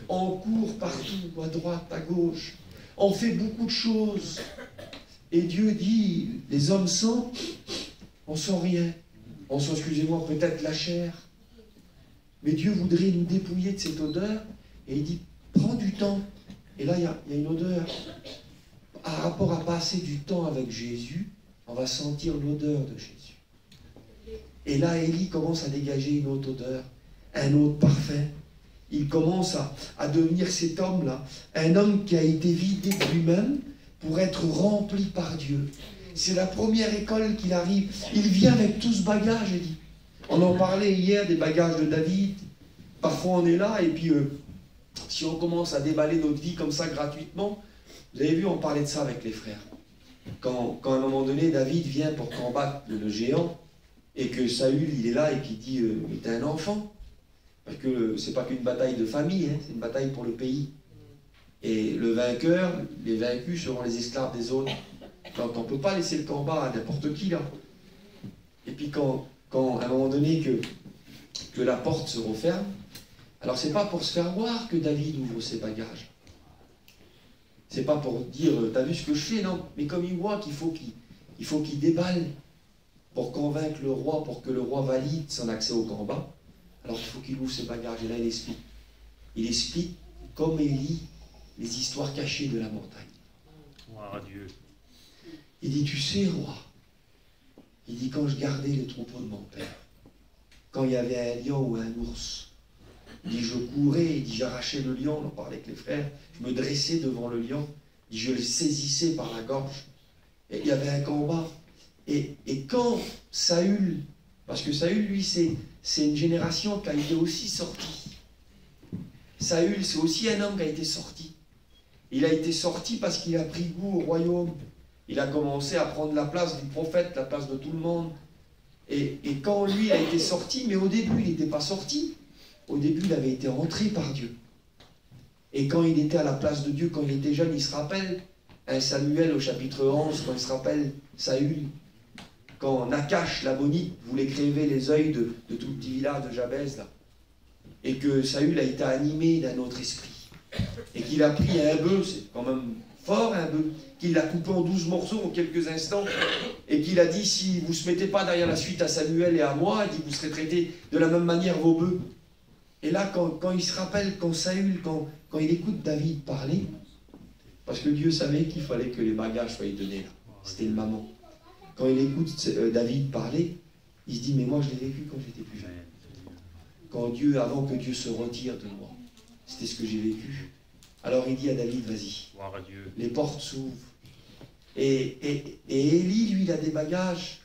On court partout, à droite, à gauche. On fait beaucoup de choses. Et Dieu dit, les hommes sentent, on sent rien. On sent, excusez-moi, peut-être la chair. Mais Dieu voudrait nous dépouiller de cette odeur. Et il dit, prends du temps. Et là, il y a une odeur. Par rapport à passer du temps avec Jésus, on va sentir l'odeur de Jésus. Et là, Élie commence à dégager une autre odeur, un autre parfait. Il commence à devenir cet homme-là, un homme qui a été vidé de lui-même pour être rempli par Dieu. C'est la première école qu'il arrive. Il vient avec tout ce bagage, Élie. On en parlait hier des bagages de David. Parfois on est là et puis si on commence à déballer notre vie comme ça gratuitement, vous avez vu, on parlait de ça avec les frères. Quand à un moment donné, David vient pour combattre le géant, et que Saül, il est là et qui dit mais t'es un enfant. Parce que c'est pas qu'une bataille de famille, hein, c'est une bataille pour le pays. Et le vainqueur, les vaincus seront les esclaves des autres. Donc on ne peut pas laisser le combat à n'importe qui là. Et puis quand à un moment donné que la porte se referme, alors c'est pas pour se faire voir que David ouvre ses bagages. C'est pas pour dire t'as vu ce que je fais, non. Mais comme il voit qu'il faut qu'il déballe pour convaincre le roi, pour que le roi valide son accès au combat, alors il faut qu'il ouvre ses bagages. Et là, il explique. Il explique, comme Élie, les histoires cachées de la montagne. Gloire à Dieu. Il dit, tu sais, roi, il dit, quand je gardais les troupeaux de mon père, quand il y avait un lion ou un ours, il dit, je courais, il dit, j'arrachais le lion, on en parlait avec les frères, je me dressais devant le lion, il dit, je le saisissais par la gorge, et il y avait un combat. Et quand Saül, parce que Saül, lui, c'est une génération qui a été aussi sortie. Saül, c'est aussi un homme qui a été sorti. Il a été sorti parce qu'il a pris goût au royaume. Il a commencé à prendre la place du prophète, la place de tout le monde. Et quand lui a été sorti, mais au début, il n'était pas sorti. Au début, il avait été entré par Dieu. Et quand il était à la place de Dieu, quand il était jeune, il se rappelle, un Samuel au chapitre 11, quand il se rappelle Saül, quand Nakash, l'Ammonite, voulait crever les yeux de tout le petit village de Jabez, là, et que Saül a été animé d'un autre esprit, et qu'il a pris un bœuf, c'est quand même fort un bœuf, qu'il l'a coupé en 12 morceaux en quelques instants, et qu'il a dit, si vous ne se mettez pas derrière la suite à Samuel et à moi, il dit, vous serez traités de la même manière vos bœufs. Et là, quand il se rappelle, quand Saül, quand il écoute David parler, parce que Dieu savait qu'il fallait que les bagages soient donnés là, c'était le maman. Quand il écoute David parler, il se dit, mais moi je l'ai vécu quand j'étais plus jeune. Avant que Dieu se retire de moi. C'était ce que j'ai vécu. Alors il dit à David, vas-y. Les portes s'ouvrent. Et Élie, lui, il a des bagages.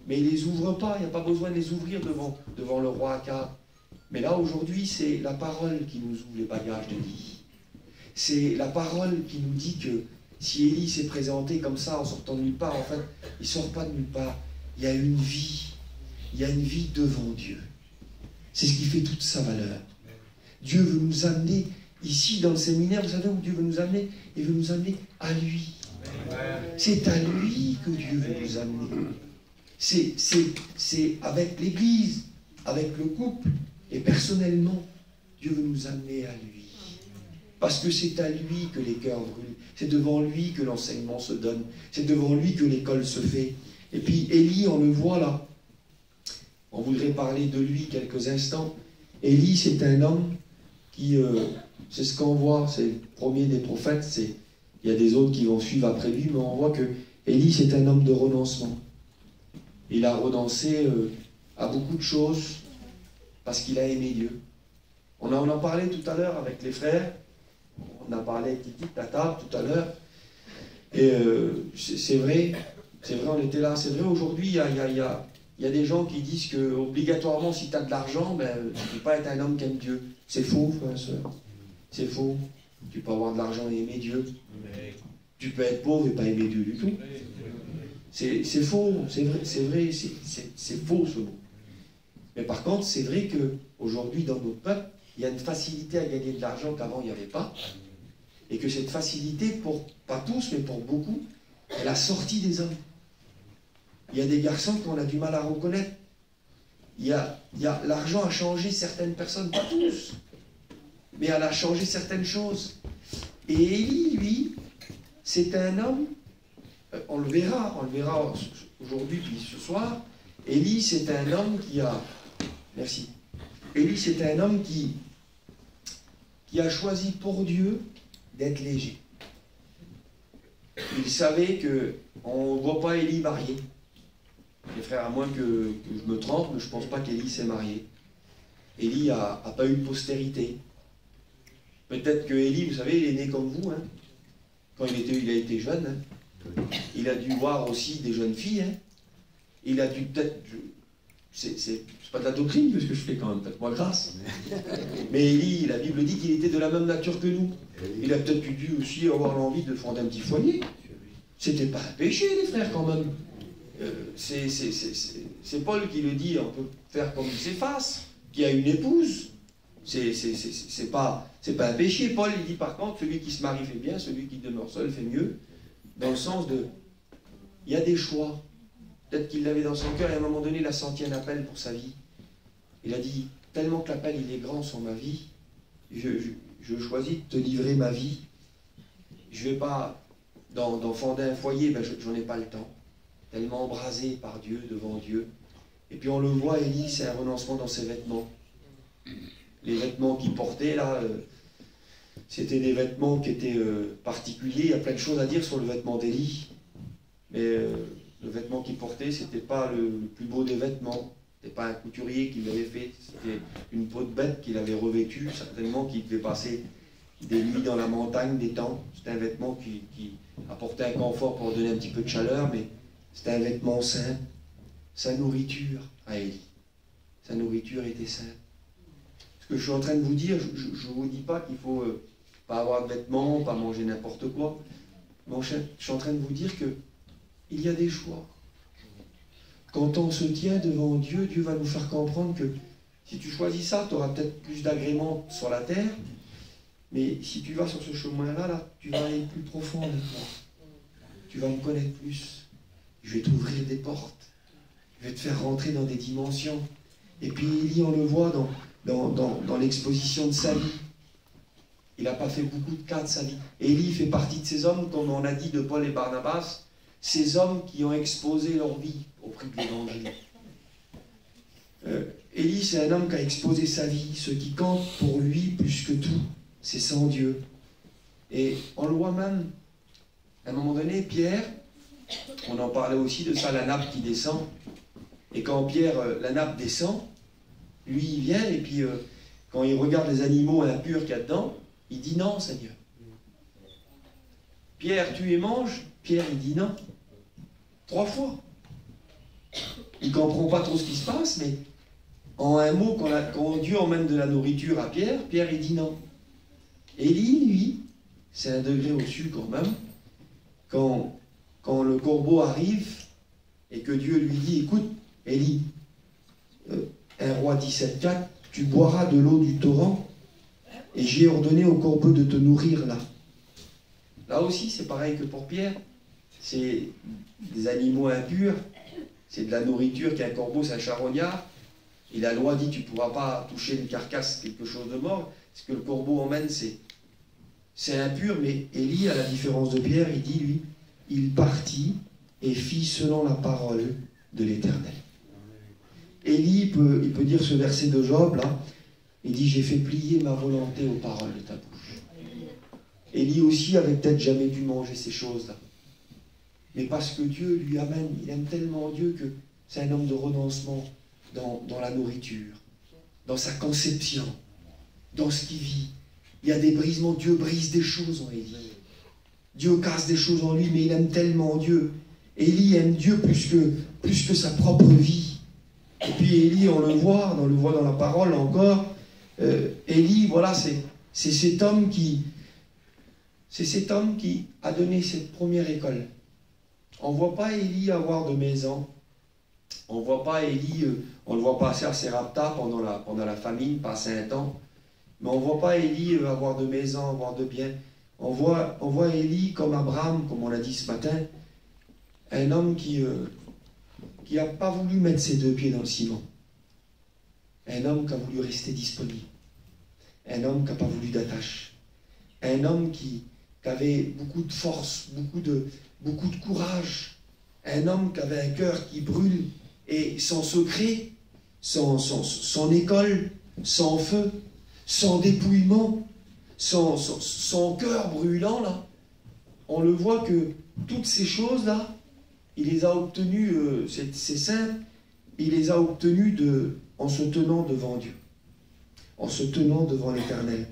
Mais il ne les ouvre pas. Il n'y a pas besoin de les ouvrir devant le roi Akab. Mais là, aujourd'hui, c'est la parole qui nous ouvre les bagages d'Élie. C'est la parole qui nous dit que si Élie s'est présenté comme ça en sortant de nulle part, en fait, il ne sort pas de nulle part. Il y a une vie. Il y a une vie devant Dieu. C'est ce qui fait toute sa valeur. Dieu veut nous amener ici dans le séminaire. Vous savez où Dieu veut nous amener? Il veut nous amener à lui. C'est à lui que Dieu veut nous amener. C'est avec l'Église, avec le couple et personnellement, Dieu veut nous amener à lui. Parce que c'est à lui que les cœurs brûlent. C'est devant lui que l'enseignement se donne. C'est devant lui que l'école se fait. Et puis Élie, on le voit là. On voudrait parler de lui quelques instants. Élie, c'est un homme qui... c'est ce qu'on voit, c'est le premier des prophètes. Il y a des autres qui vont suivre après lui, mais on voit que Élie, c'est un homme de renoncement. Il a renoncé à beaucoup de choses parce qu'il a aimé Dieu. On en parlait tout à l'heure avec les frères, on a parlé avec Titi, à table tout à l'heure, et c'est vrai, on était là, c'est vrai, aujourd'hui, il y a des gens qui disent que obligatoirement, si tu as de l'argent, ben, tu ne peux pas être un homme qui aime Dieu. C'est faux, frère et soeur. C'est faux. Tu peux avoir de l'argent et aimer Dieu. Tu peux être pauvre et pas aimer Dieu du tout. C'est faux, c'est vrai, c'est faux ce mot. Mais par contre, c'est vrai qu'aujourd'hui, dans notre peuple, il y a une facilité à gagner de l'argent qu'avant il n'y avait pas. Et que cette facilité, pour pas tous, mais pour beaucoup, elle a sorti des hommes. Il y a des garçons qu'on a du mal à reconnaître. L'argent a changé certaines personnes, pas tous, mais elle a changé certaines choses. Et Élie, lui, c'est un homme, on le verra aujourd'hui puis ce soir. Élie, c'est un homme qui a... Merci. Élie, c'est un homme qui a choisi pour Dieu d'être léger. Il savait qu'on ne voit pas Élie marié. Les frères, à moins que je me trompe, mais je ne pense pas qu'Élie s'est marié. Élie n'a pas eu de postérité. Peut-être que Élie, vous savez, il est né comme vous. Hein. Quand il a été jeune, hein. Il a dû voir aussi des jeunes filles. Hein. Il a dû peut-être... C'est pas de la doctrine que ce que je fais quand même, faites-moi grâce. Mais Élie, la Bible dit qu'il était de la même nature que nous. Il a peut-être dû aussi avoir l'envie de fonder un petit foyer. C'était pas un péché, les frères, quand même. C'est Paul qui le dit, on peut faire comme Céphas, qui a une épouse. C'est pas un péché. Paul, il dit par contre, celui qui se marie fait bien, celui qui demeure seul fait mieux. Dans le sens de, il y a des choix. Peut-être qu'il l'avait dans son cœur et à un moment donné, il a senti un appel pour sa vie. Il a dit, tellement que l'appel il est grand sur ma vie, je choisis de te livrer ma vie. Je ne vais pas, dans fonder un foyer, ben j'en ai pas le temps. Tellement embrasé par Dieu, devant Dieu. Et puis on le voit, Élie, c'est un renoncement dans ses vêtements. Les vêtements qu'il portait, là, c'était des vêtements qui étaient particuliers. Il y a plein de choses à dire sur le vêtement d'Élie. Mais le vêtement qu'il portait, c'était pas le plus beau des vêtements. C'était pas un couturier qui l'avait fait. C'était une peau de bête qu'il avait revêtue, certainement, qui devait passer des nuits dans la montagne, des temps. C'était un vêtement qui apportait un confort pour donner un petit peu de chaleur, mais c'était un vêtement saint. Sa nourriture à Élie. Sa nourriture était sainte. Ce que je suis en train de vous dire, je ne vous dis pas qu'il faut pas avoir de vêtements, pas manger n'importe quoi. Mais je suis en train de vous dire qu'il y a des choix. Quand on se tient devant Dieu, Dieu va nous faire comprendre que si tu choisis ça, tu auras peut-être plus d'agréments sur la terre, mais si tu vas sur ce chemin-là, là, tu vas aller plus profond avec moi. Tu vas me connaître plus. Je vais t'ouvrir des portes. Je vais te faire rentrer dans des dimensions. Et puis Élie, on le voit dans l'exposition de sa vie. Il n'a pas fait beaucoup de cas de sa vie. Élie fait partie de ces hommes, comme on a dit de Paul et Barnabas, ces hommes qui ont exposé leur vie au prix de l'évangile. Élie, c'est un homme qui a exposé sa vie. Ce qui compte pour lui, plus que tout, c'est sans Dieu. Et on le voit même, à un moment donné, Pierre, on en parlait aussi de ça, la nappe qui descend. Et quand Pierre, la nappe descend, lui, il vient, et puis quand il regarde les animaux impurs qu'il y a dedans, il dit non, Seigneur. Pierre, tue et mange. Pierre, il dit non. 3 fois. Il ne comprend pas trop ce qui se passe, mais en un mot, quand Dieu emmène de la nourriture à Pierre, Pierre, il dit non. Élie, lui, c'est un degré au-dessus quand même. Quand le corbeau arrive et que Dieu lui dit, écoute, Élie, 1 Roi 17,4, tu boiras de l'eau du torrent et j'ai ordonné au corbeau de te nourrir là. Là aussi, c'est pareil que pour Pierre. C'est des animaux impurs, c'est de la nourriture qu'un corbeau, c'est un charognard. Et la loi dit, tu ne pourras pas toucher une carcasse, quelque chose de mort. Ce que le corbeau emmène, c'est impur, mais Élie, à la différence de Pierre, il dit, lui, il partit et fit selon la parole de l'Éternel. Élie, il peut dire ce verset de Job, là, il dit, j'ai fait plier ma volonté aux paroles de ta bouche. Élie aussi avait peut-être jamais dû manger ces choses-là. Mais parce que Dieu lui amène, il aime tellement Dieu que c'est un homme de renoncement dans la nourriture. dans sa conception, dans ce qu'il vit. Il y a des brisements. Dieu brise des choses en Élie. Dieu casse des choses en lui, mais il aime tellement Dieu. Élie aime Dieu plus que sa propre vie. Et puis Élie, on le voit dans la parole encore. Élie, voilà, c'est cet homme qui a donné cette première école. On ne voit pas Élie avoir de maison. On ne voit pas Élie, on ne le voit passer à Sérapta pendant la famine, passer un temps. Mais on ne voit pas Élie avoir de maison, avoir de biens. On voit Élie comme Abraham, comme on l'a dit ce matin, un homme qui n'a pas voulu mettre ses deux pieds dans le ciment. Un homme qui a voulu rester disponible. Un homme qui n'a pas voulu d'attache. Un homme qui avait beaucoup de force, beaucoup de courage. Un homme qui avait un cœur qui brûle. Et son secret, son école, son feu, son dépouillement, son cœur brûlant, là, on le voit que toutes ces choses-là, il les a obtenues, c'est simple, il les a obtenues en se tenant devant Dieu, en se tenant devant l'Éternel.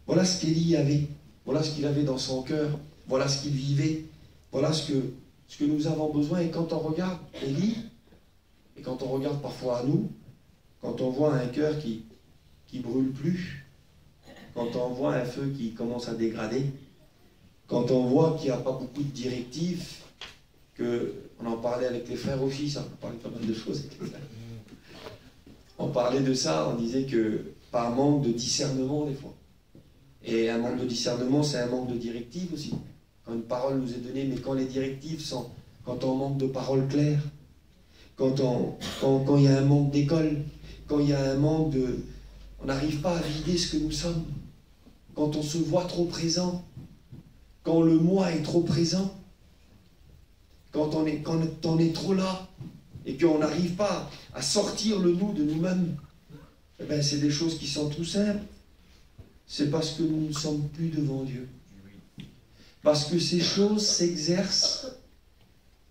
Voilà ce qu'Élie avait, voilà ce qu'il avait dans son cœur, voilà ce qu'il vivait, voilà ce que nous avons besoin. Et quand on regarde Élie, et quand on regarde parfois à nous, quand on voit un cœur qui brûle plus, quand on voit un feu qui commence à dégrader, quand on voit qu'il n'y a pas beaucoup de directives, on en parlait avec les frères aussi, ça, on parlait pas mal de choses avec les frères. On parlait de ça, on disait que par manque de discernement des fois. Et un manque de discernement, c'est un manque de directives aussi. Quand une parole nous est donnée, mais quand les directives sont, quand on manque de paroles claires, quand il y a un manque d'école, quand il y a un manque de... On n'arrive pas à vider ce que nous sommes. Quand on se voit trop présent, quand le moi est trop présent, quand on est trop là, et qu'on n'arrive pas à sortir le nous de nous-mêmes, eh bien, c'est des choses qui sont tout simples. C'est parce que nous ne sommes plus devant Dieu. Parce que ces choses s'exercent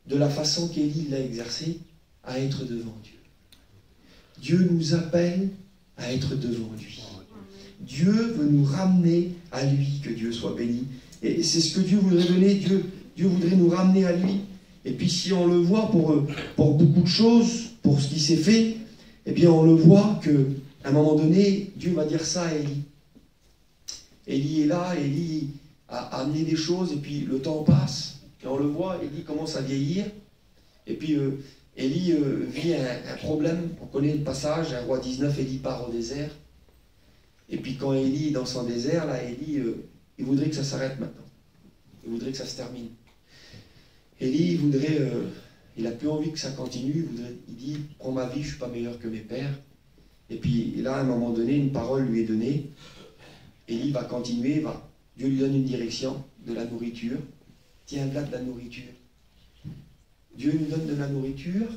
de la façon qu'Élie l'a exercé, à être devant Dieu. Dieu nous appelle à être devant lui. Dieu veut nous ramener à lui, que Dieu soit béni. Et c'est ce que Dieu voudrait donner. Dieu voudrait nous ramener à lui. Et puis si on le voit pour beaucoup de choses, pour ce qui s'est fait, eh bien on le voit qu'à un moment donné, Dieu va dire ça à Élie. Élie est là, Élie a amené des choses, et puis le temps passe, et on le voit, Élie commence à vieillir, et puis Élie vit un problème. On connaît le passage, 1 Roi 19, Élie part au désert. Et puis quand Élie est dans son désert, là, Élie, il voudrait que ça s'arrête maintenant. Il voudrait que ça se termine. Élie, il n'a plus envie que ça continue. Il dit, prends ma vie, je ne suis pas meilleur que mes pères. Et puis là, à un moment donné, une parole lui est donnée. Élie va continuer, Dieu lui donne une direction, de la nourriture. Tiens, là de la nourriture. Dieu nous donne de la nourriture,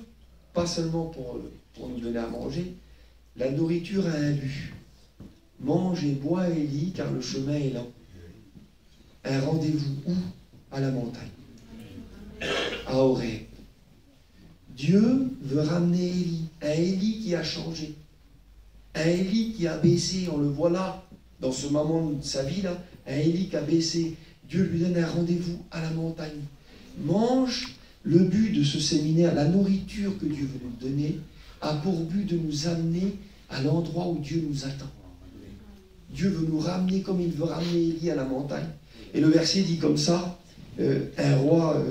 pas seulement pour nous donner à manger. La nourriture a un but. Mange et bois, Élie, car le chemin est lent. Un rendez-vous où? À la montagne. À Horeb. Dieu veut ramener Élie. Un Élie qui a changé. Un Élie qui a baissé, on le voit là, dans ce moment de sa vie, là, un Élie qui a baissé. Dieu lui donne un rendez-vous à la montagne. Mange. Le but de ce séminaire, la nourriture que Dieu veut nous donner, a pour but de nous amener à l'endroit où Dieu nous attend. Dieu veut nous ramener comme il veut ramener Élie à la montagne. Et le verset dit comme ça, 1 Roi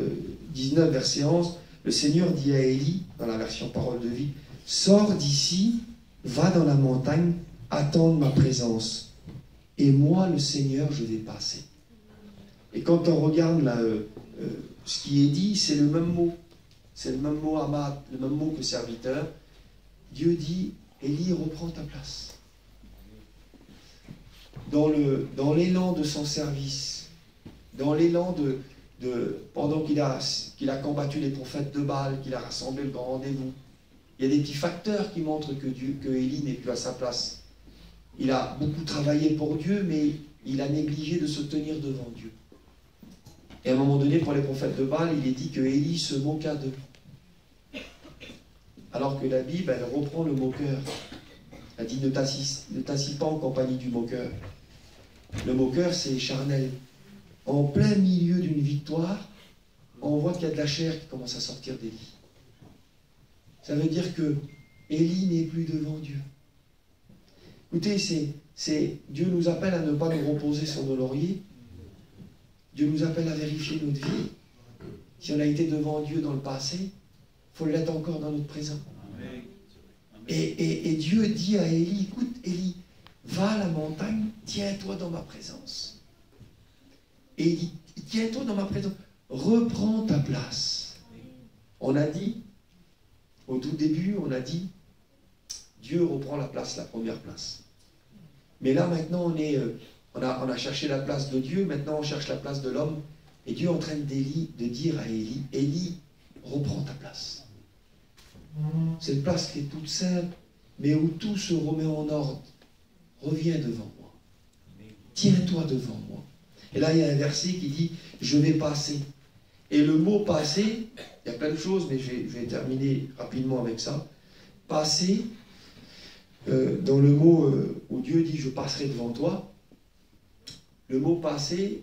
19, verset 11, le Seigneur dit à Élie, dans la version parole de vie, « Sors d'ici, va dans la montagne, attendre ma présence. Et moi, le Seigneur, je vais passer. » Et quand on regarde là, ce qui est dit, c'est le même mot. C'est le même mot Amad, le même mot que serviteur. Dieu dit, Élie, reprends ta place. Dans l'élan de son service, dans l'élan pendant qu'il a combattu les prophètes de Baal, qu'il a rassemblé le grand rendez-vous, il y a des petits facteurs qui montrent que Élie n'est plus à sa place. Il a beaucoup travaillé pour Dieu, mais il a négligé de se tenir devant Dieu. Et à un moment donné, pour les prophètes de Baal, il est dit que Élie se moqua d'eux. Alors que la Bible, elle reprend le moqueur. Il a dit ne t'assis pas en compagnie du moqueur. Le moqueur, c'est charnel. En plein milieu d'une victoire, on voit qu'il y a de la chair qui commence à sortir d'Élie. Ça veut dire que Élie n'est plus devant Dieu. Écoutez, Dieu nous appelle à ne pas nous reposer sur nos lauriers. Dieu nous appelle à vérifier notre vie. Si on a été devant Dieu dans le passé, il faut l'être encore dans notre présent. Et Dieu dit à Élie, écoute Élie, va à la montagne, tiens-toi dans ma présence. Et il dit, tiens-toi dans ma présence, reprends ta place. On a dit, au tout début, on a dit, Dieu reprend la place, la première place. Mais là maintenant, on a cherché la place de Dieu, maintenant on cherche la place de l'homme. Et Dieu est en train de dire à Élie, Élie, reprends ta place. C'est une place qui est toute simple, mais où tout se remet en ordre. Reviens devant moi. Tiens-toi devant moi. Et là, il y a un verset qui dit, je vais passer. Et le mot passer, il y a plein de choses, mais je vais terminer rapidement avec ça. Passer, dans le mot où Dieu dit, je passerai devant toi, le mot passer,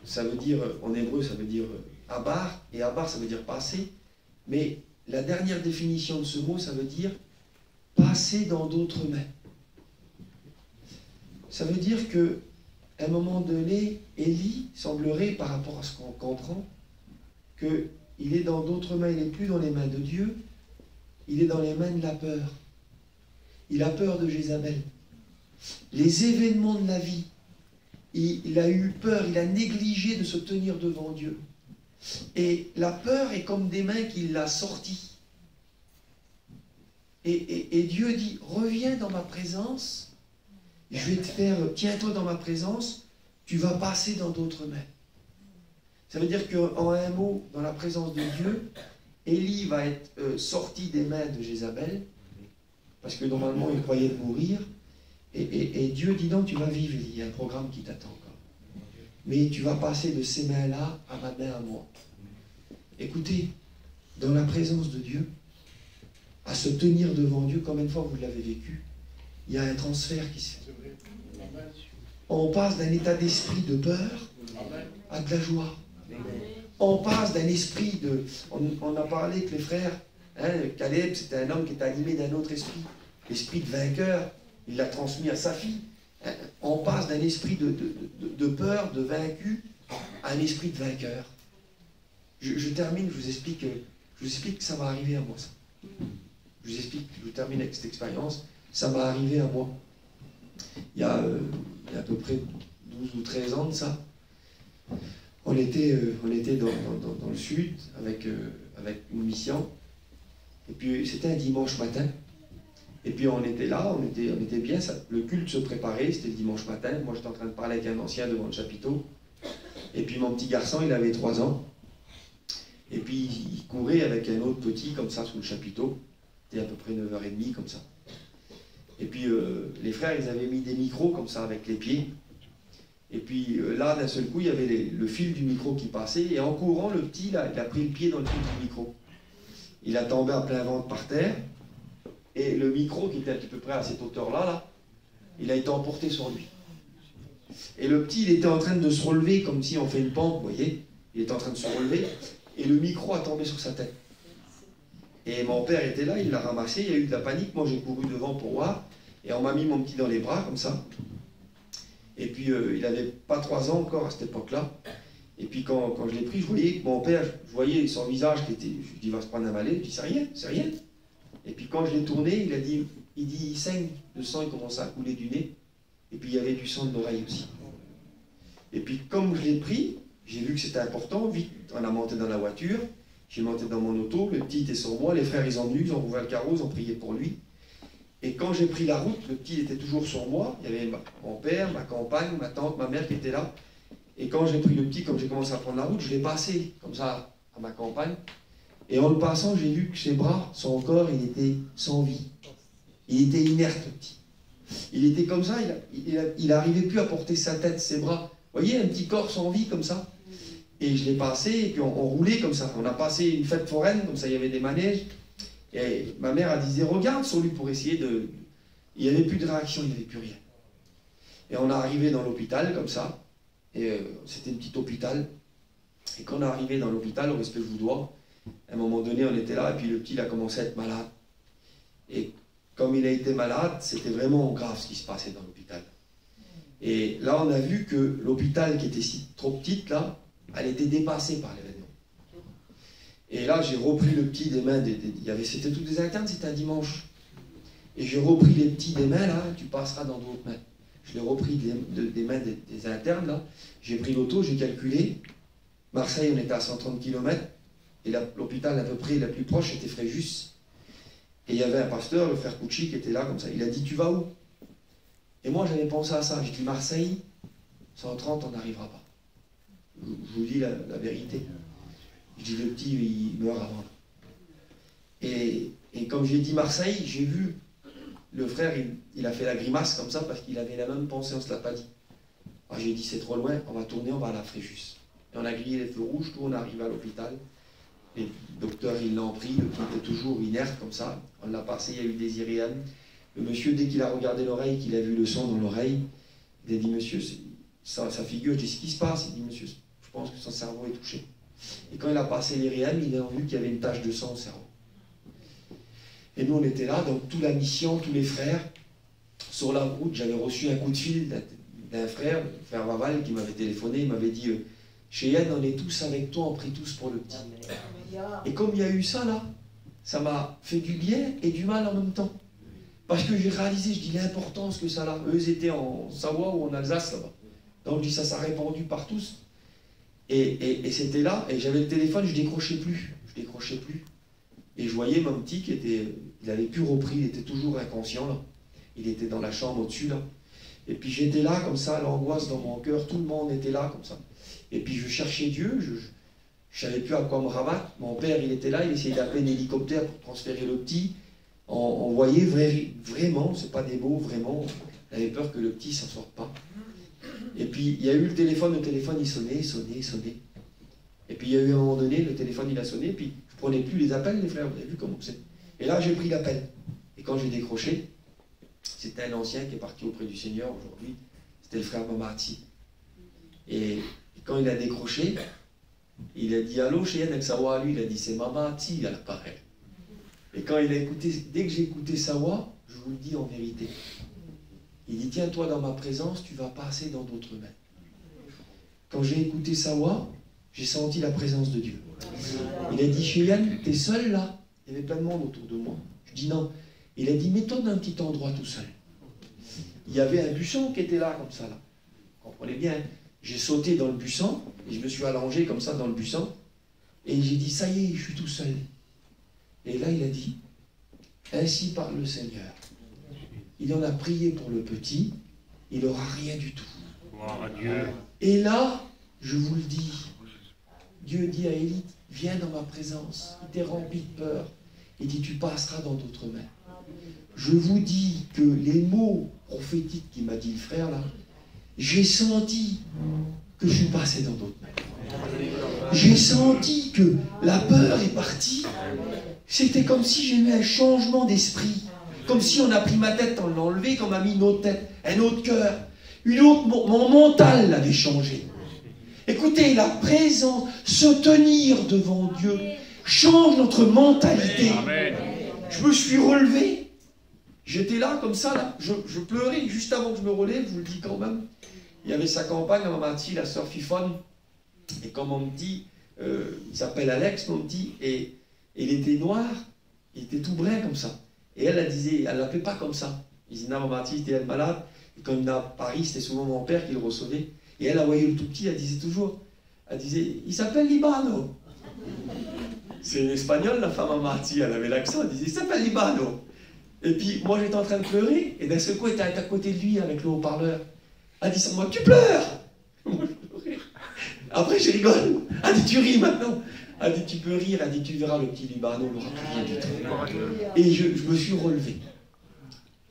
ça veut dire, en hébreu, ça veut dire abar, et abar, ça veut dire passer, mais la dernière définition de ce mot, ça veut dire passer dans d'autres mains. Ça veut dire que à un moment donné, Élie semblerait, par rapport à ce qu'on comprend, qu'il est dans d'autres mains, il n'est plus dans les mains de Dieu, il est dans les mains de la peur. Il a peur de Jézabel. Les événements de la vie, il a eu peur, il a négligé de se tenir devant Dieu. Et la peur est comme des mains qui l'a sorti. Et Dieu dit, reviens dans ma présence, je vais te faire, tiens-toi dans ma présence, tu vas passer dans d'autres mains. Ça veut dire qu'en un mot, dans la présence de Dieu, Élie va être sorti des mains de Jézabel, parce que normalement il croyait mourir, et Dieu dit non, tu vas vivre, il y a un programme qui t'attend encore. Mais tu vas passer de ces mains-là à ma main à moi. Écoutez, dans la présence de Dieu, à se tenir devant Dieu, combien de fois vous l'avez vécu, il y a un transfert qui se fait. On passe d'un état d'esprit de peur à de la joie. On passe d'un esprit de... On a parlé avec les frères, hein, Caleb, c'était un homme qui était animé d'un autre esprit, l'esprit de vainqueur, il l'a transmis à sa fille. On passe d'un esprit de peur, de vaincu, à un esprit de vainqueur. Je termine, je vous explique que ça va arriver à moi, ça. Je termine avec cette expérience, ça m'est arrivé à moi. Il y a à peu près 12 ou 13 ans de ça. On était dans le sud avec une mission. Et puis c'était un dimanche matin. Et puis on était là, on était bien, le culte se préparait, c'était le dimanche matin. Moi j'étais en train de parler avec un ancien devant le chapiteau. Et puis mon petit garçon, il avait 3 ans. Et puis il courait avec un autre petit comme ça sous le chapiteau. C'était à peu près 9h30 comme ça. Et puis les frères, ils avaient mis des micros comme ça avec les pieds. Et puis là, d'un seul coup, il y avait le fil du micro qui passait. Et en courant, le petit, là, il a pris le pied dans le fil du micro. Il a tombé à plein ventre par terre. Et le micro, qui était à peu près à cette hauteur-là, il a été emporté sur lui. Et le petit, il était en train de se relever, comme si on fait une pente, vous voyez. Il était en train de se relever. Et le micro a tombé sur sa tête. Et mon père était là, il l'a ramassé, il y a eu de la panique. Moi, j'ai couru devant pour voir. Et on m'a mis mon petit dans les bras, comme ça. Et puis, il n'avait pas 3 ans encore à cette époque-là. Et puis, quand je l'ai pris, je voyais mon père, je voyais son visage qui était... Je lui ai dit, il va se prendre un malais. Je lui ai dit, c'est rien. Et puis, quand je l'ai tourné, il saigne, le sang, il commençait à couler du nez. Et puis, il y avait du sang de l'oreille aussi. Et puis, comme je l'ai pris, j'ai vu que c'était important. Vite, on a monté dans la voiture. J'ai monté dans mon auto. Le petit était sur moi. Les frères, ils ont venu, ils ont ouvert le carreau, ils ont prié pour lui. Et quand j'ai pris la route, le petit était toujours sur moi. Il y avait mon père, ma compagne, ma tante, ma mère qui étaient là. Et quand j'ai pris le petit, comme j'ai commencé à prendre la route, je l'ai passé comme ça à ma compagne. Et en le passant, j'ai vu que ses bras, son corps, il était sans vie. Il était inerte, le petit. Il était comme ça, il n'arrivait plus à porter sa tête, ses bras. Vous voyez, un petit corps sans vie comme ça. Et je l'ai passé, et puis on roulait comme ça. On a passé une fête foraine, comme ça il y avait des manèges. Et ma mère, elle disait, regarde sur lui pour essayer Il n'y avait plus de réaction, il n'y avait plus rien. Et on est arrivé dans l'hôpital comme ça, et c'était un petit hôpital. Et quand on est arrivé dans l'hôpital, au respect que je vous dois, à un moment donné, on était là, et puis le petit il a commencé à être malade. Et comme il a été malade, c'était vraiment grave ce qui se passait dans l'hôpital. Et là, on a vu que l'hôpital qui était trop petite, là, elle était dépassée par l'événement. Et là, j'ai repris le petit des mains, c'était tous des internes, c'était un dimanche. Et j'ai repris les petits des mains, là, tu passeras dans d'autres mains. Je l'ai repris des mains des internes, là. J'ai pris l'auto, j'ai calculé. Marseille, on était à 130 km. Et l'hôpital à peu près la plus proche, c'était Fréjus. Et il y avait un pasteur, le frère Cucci, qui était là, comme ça. Il a dit, tu vas où? Et moi, j'avais pensé à ça. J'ai dit, Marseille, 130, on n'arrivera pas. Je vous dis la vérité. Je dis, le petit, il meurt avant. Et comme j'ai dit Marseille, j'ai vu le frère, il a fait la grimace comme ça parce qu'il avait la même pensée, on ne se l'a pas dit. Alors j'ai dit, c'est trop loin, on va tourner, on va à la Fréjus. Et on a grillé les feux rouges, tout, on arrive à l'hôpital. Les docteurs, ils l'ont pris, le petit était toujours inerte comme ça. On l'a passé, il y a eu des IRM. Le monsieur, dès qu'il a regardé l'oreille, qu'il a vu le sang dans l'oreille, il a dit, monsieur, sa figure, je dis, ce qui se passe? Il dit, monsieur, je pense que son cerveau est touché. Et quand il a passé l'IRM, il a vu qu'il y avait une tache de sang au cerveau. Et nous, on était là, donc toute la mission, tous les frères, sur la route, j'avais reçu un coup de fil d'un frère, le frère Vaval, qui m'avait téléphoné, il m'avait dit, chez Yann, on est tous avec toi, on prie tous pour le petit. Et comme il y a eu ça, là, ça m'a fait du bien et du mal en même temps. Parce que j'ai réalisé, je dis, l'importance que ça a. Eux, ils étaient en Savoie ou en Alsace, là-bas. Donc, je dis, ça s'est répandu par tous. Et c'était là, et j'avais le téléphone, je décrochais plus. Et je voyais mon petit il avait plus repris, il était toujours inconscient là. Il était dans la chambre au-dessus là. Et puis j'étais là comme ça, l'angoisse dans mon cœur, tout le monde était là comme ça. Et puis je cherchais Dieu, je savais plus à quoi me rabattre. Mon père il était là, il essayait d'appeler un hélicoptère pour transférer le petit. On voyait vraiment, c'est pas des mots, vraiment, on avait peur que le petit s'en sorte pas. Et puis il y a eu le téléphone il sonnait. Et puis il y a eu un moment donné, le téléphone il a sonné, puis je prenais plus les appels, les frères, vous avez vu comment c'est. Et là j'ai pris l'appel. Et quand j'ai décroché, c'était un ancien qui est parti auprès du Seigneur aujourd'hui, c'était le frère Mamati. Et quand il a décroché, il a dit allô chez Yann avec sa voix à lui, il a dit c'est Mamati à l'appareil. Et quand il a écouté, dès que j'ai écouté sa voix, je vous le dis en vérité, il dit tiens-toi dans ma présence, tu vas passer dans d'autres mains. Quand j'ai écouté sa voix, j'ai senti la présence de Dieu. Il a dit, chez Yann, t'es seul là? Il y avait plein de monde autour de moi. Je dis non. Il a dit, mets-toi dans un petit endroit tout seul. Il y avait un buisson qui était là, comme ça, là. Vous comprenez bien. J'ai sauté dans le buisson, et je me suis allongé comme ça dans le buisson, et j'ai dit, ça y est, je suis tout seul. Et là, il a dit, ainsi parle le Seigneur. Il en a prié pour le petit, il n'aura rien du tout. Gloire à Dieu. Et là, je vous le dis, Dieu dit à Élie, viens dans ma présence, il t'est rempli de peur, il dit, tu passeras dans d'autres mains. Je vous dis que les mots prophétiques qu'il m'a dit le frère là, j'ai senti que je suis passé dans d'autres mains. J'ai senti que la peur est partie. C'était comme si j'ai eu un changement d'esprit, comme si on a pris ma tête, on l'a enlevée, qu'on m'a mis une autre tête, un autre cœur, mon mental avait changé. Écoutez, la présence, se tenir devant Dieu, change notre mentalité. Amen. Je me suis relevé. J'étais là, comme ça, là. Je pleurais juste avant que je me relève, je vous le dis quand même. Il y avait sa compagne, Mamati, la sœur Fifone. Et comme on me dit, il s'appelle Alex, mon petit, et il était noir, il était tout brun comme ça. Et elle disait, elle ne l'appelait pas comme ça. Il disait, non, Mamati, était malade. Et quand il venait à Paris, c'était souvent mon père qui le recevait. Et elle a voyé le tout petit, elle disait toujours, il s'appelle Libano. C'est une espagnole, la femme Mamati, elle avait l'accent, elle disait, il s'appelle Libano. Et puis, moi, j'étais en train de pleurer, et d'un seul coup, elle était à côté de lui avec le haut-parleur. Elle dit sans moi, tu pleures. Moi, je pleurais. Après, je rigole. Elle dit, tu ris maintenant. Elle dit, tu peux rire. Elle dit, tu verras le petit Libano, il n'aura plus rien du tout. Et je me suis relevé.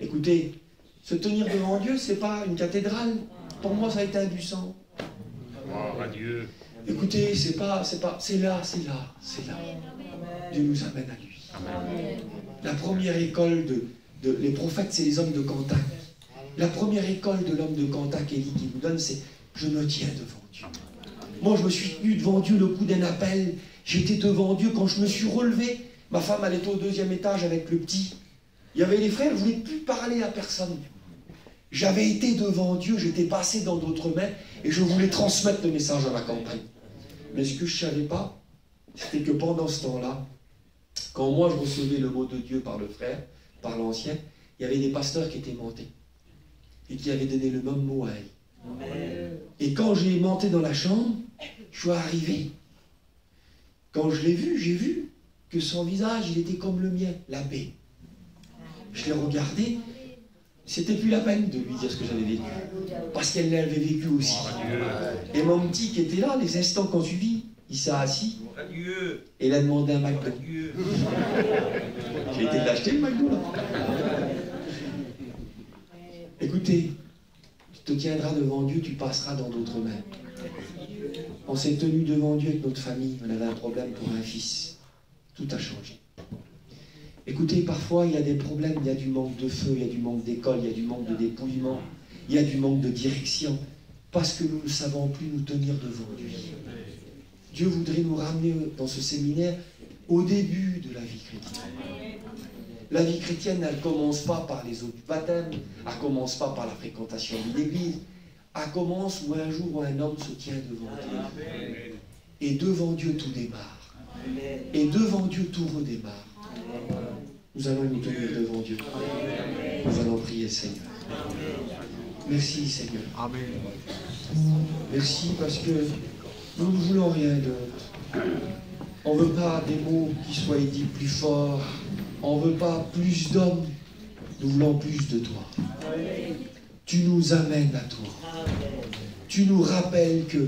Écoutez, se tenir devant Dieu, c'est pas une cathédrale. Pour moi, ça a été un buisson. Gloire à Dieu. Écoutez, c'est là. Dieu nous amène à lui. La première école les prophètes, c'est les hommes de Cantac. La première école de l'homme de Cantac, Élie, qui nous donne, c'est « Je me tiens devant Dieu ». Moi, je me suis tenu devant Dieu le coup d'un appel. J'étais devant Dieu. Quand je me suis relevé, ma femme, elle était au 2e étage avec le petit. Il y avait les frères, je ne voulais plus parler à personne. J'avais été devant Dieu, j'étais passé dans d'autres mains et je voulais transmettre le message à ma campagne. Mais ce que je ne savais pas, c'était que pendant ce temps-là, quand moi je recevais le mot de Dieu par le frère, par l'ancien, il y avait des pasteurs qui étaient montés et qui avaient donné le même mot à elle. Et quand j'ai monté dans la chambre, je suis arrivé. Quand je l'ai vu, j'ai vu que son visage, il était comme le mien, la paix. Je l'ai regardé, c'était plus la peine de lui dire ce que j'avais vécu, parce qu'elle l'avait vécu aussi. Et mon petit qui était là, les instants qu'on suivit, il s'est assis et il a demandé un McDo. J'ai été l'acheter le McDo là. Écoutez, tu te tiendras devant Dieu, tu passeras dans d'autres mains. On s'est tenu devant Dieu avec notre famille, on avait un problème pour un fils. Tout a changé. Écoutez, parfois il y a des problèmes, il y a du manque de feu, il y a du manque d'école, il y a du manque de dépouillement, il y a du manque de direction, parce que nous ne savons plus nous tenir devant lui. Dieu voudrait nous ramener dans ce séminaire au début de la vie chrétienne. La vie chrétienne, elle ne commence pas par les eaux du baptême, elle ne commence pas par la fréquentation de l'église, elle commence où un jour où un homme se tient devant Dieu. Et devant Dieu tout démarre. Et devant Dieu tout redémarre. Nous allons nous tenir devant Dieu. Nous allons prier, Seigneur. Merci, Seigneur. Merci parce que nous ne voulons rien d'autre. On ne veut pas des mots qui soient dits plus forts. On ne veut pas plus d'hommes. Nous voulons plus de toi. Tu nous amènes à toi. Tu nous rappelles que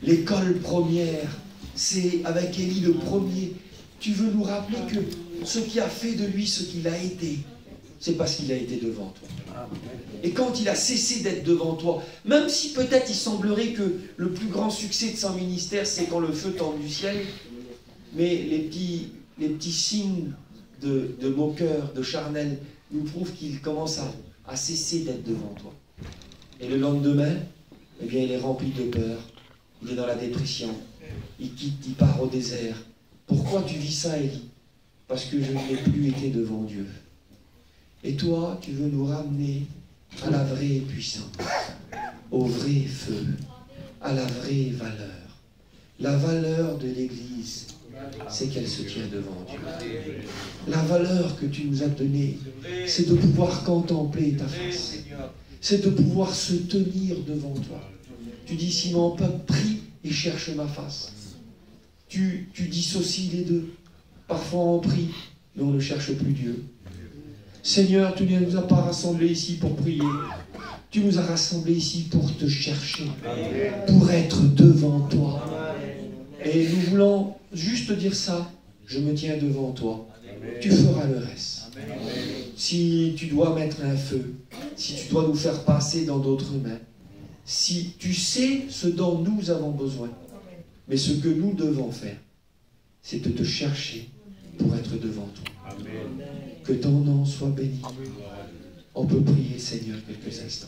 l'école première, c'est avec Élie le premier. Tu veux nous rappeler que ce qui a fait de lui ce qu'il a été, c'est parce qu'il a été devant toi. Et quand il a cessé d'être devant toi, même si peut-être il semblerait que le plus grand succès de son ministère, c'est quand le feu tombe du ciel, mais les petits signes de moqueur, de charnel, nous prouvent qu'il commence à cesser d'être devant toi. Et le lendemain, eh bien, il est rempli de peur, il est dans la dépression, il quitte, il part au désert. Pourquoi tu vis ça, Élie? Parce que je n'ai plus été devant Dieu. Et toi, tu veux nous ramener à la vraie puissance, au vrai feu, à la vraie valeur. La valeur de l'Église, c'est qu'elle se tient devant Dieu. La valeur que tu nous as donnée, c'est de pouvoir contempler ta face. C'est de pouvoir se tenir devant toi. Tu dis, si mon peuple prie et cherche ma face. Tu dissocies les deux. Parfois on prie, mais on ne cherche plus Dieu. Seigneur, tu ne nous as pas rassemblés ici pour prier. Tu nous as rassemblés ici pour te chercher, pour être devant toi. Et nous voulons juste dire ça, je me tiens devant toi. Tu feras le reste. Si tu dois mettre un feu, si tu dois nous faire passer dans d'autres mains, si tu sais ce dont nous avons besoin, mais ce que nous devons faire, c'est de te chercher pour être devant toi. Que ton nom soit béni. On peut prier, Seigneur, quelques instants.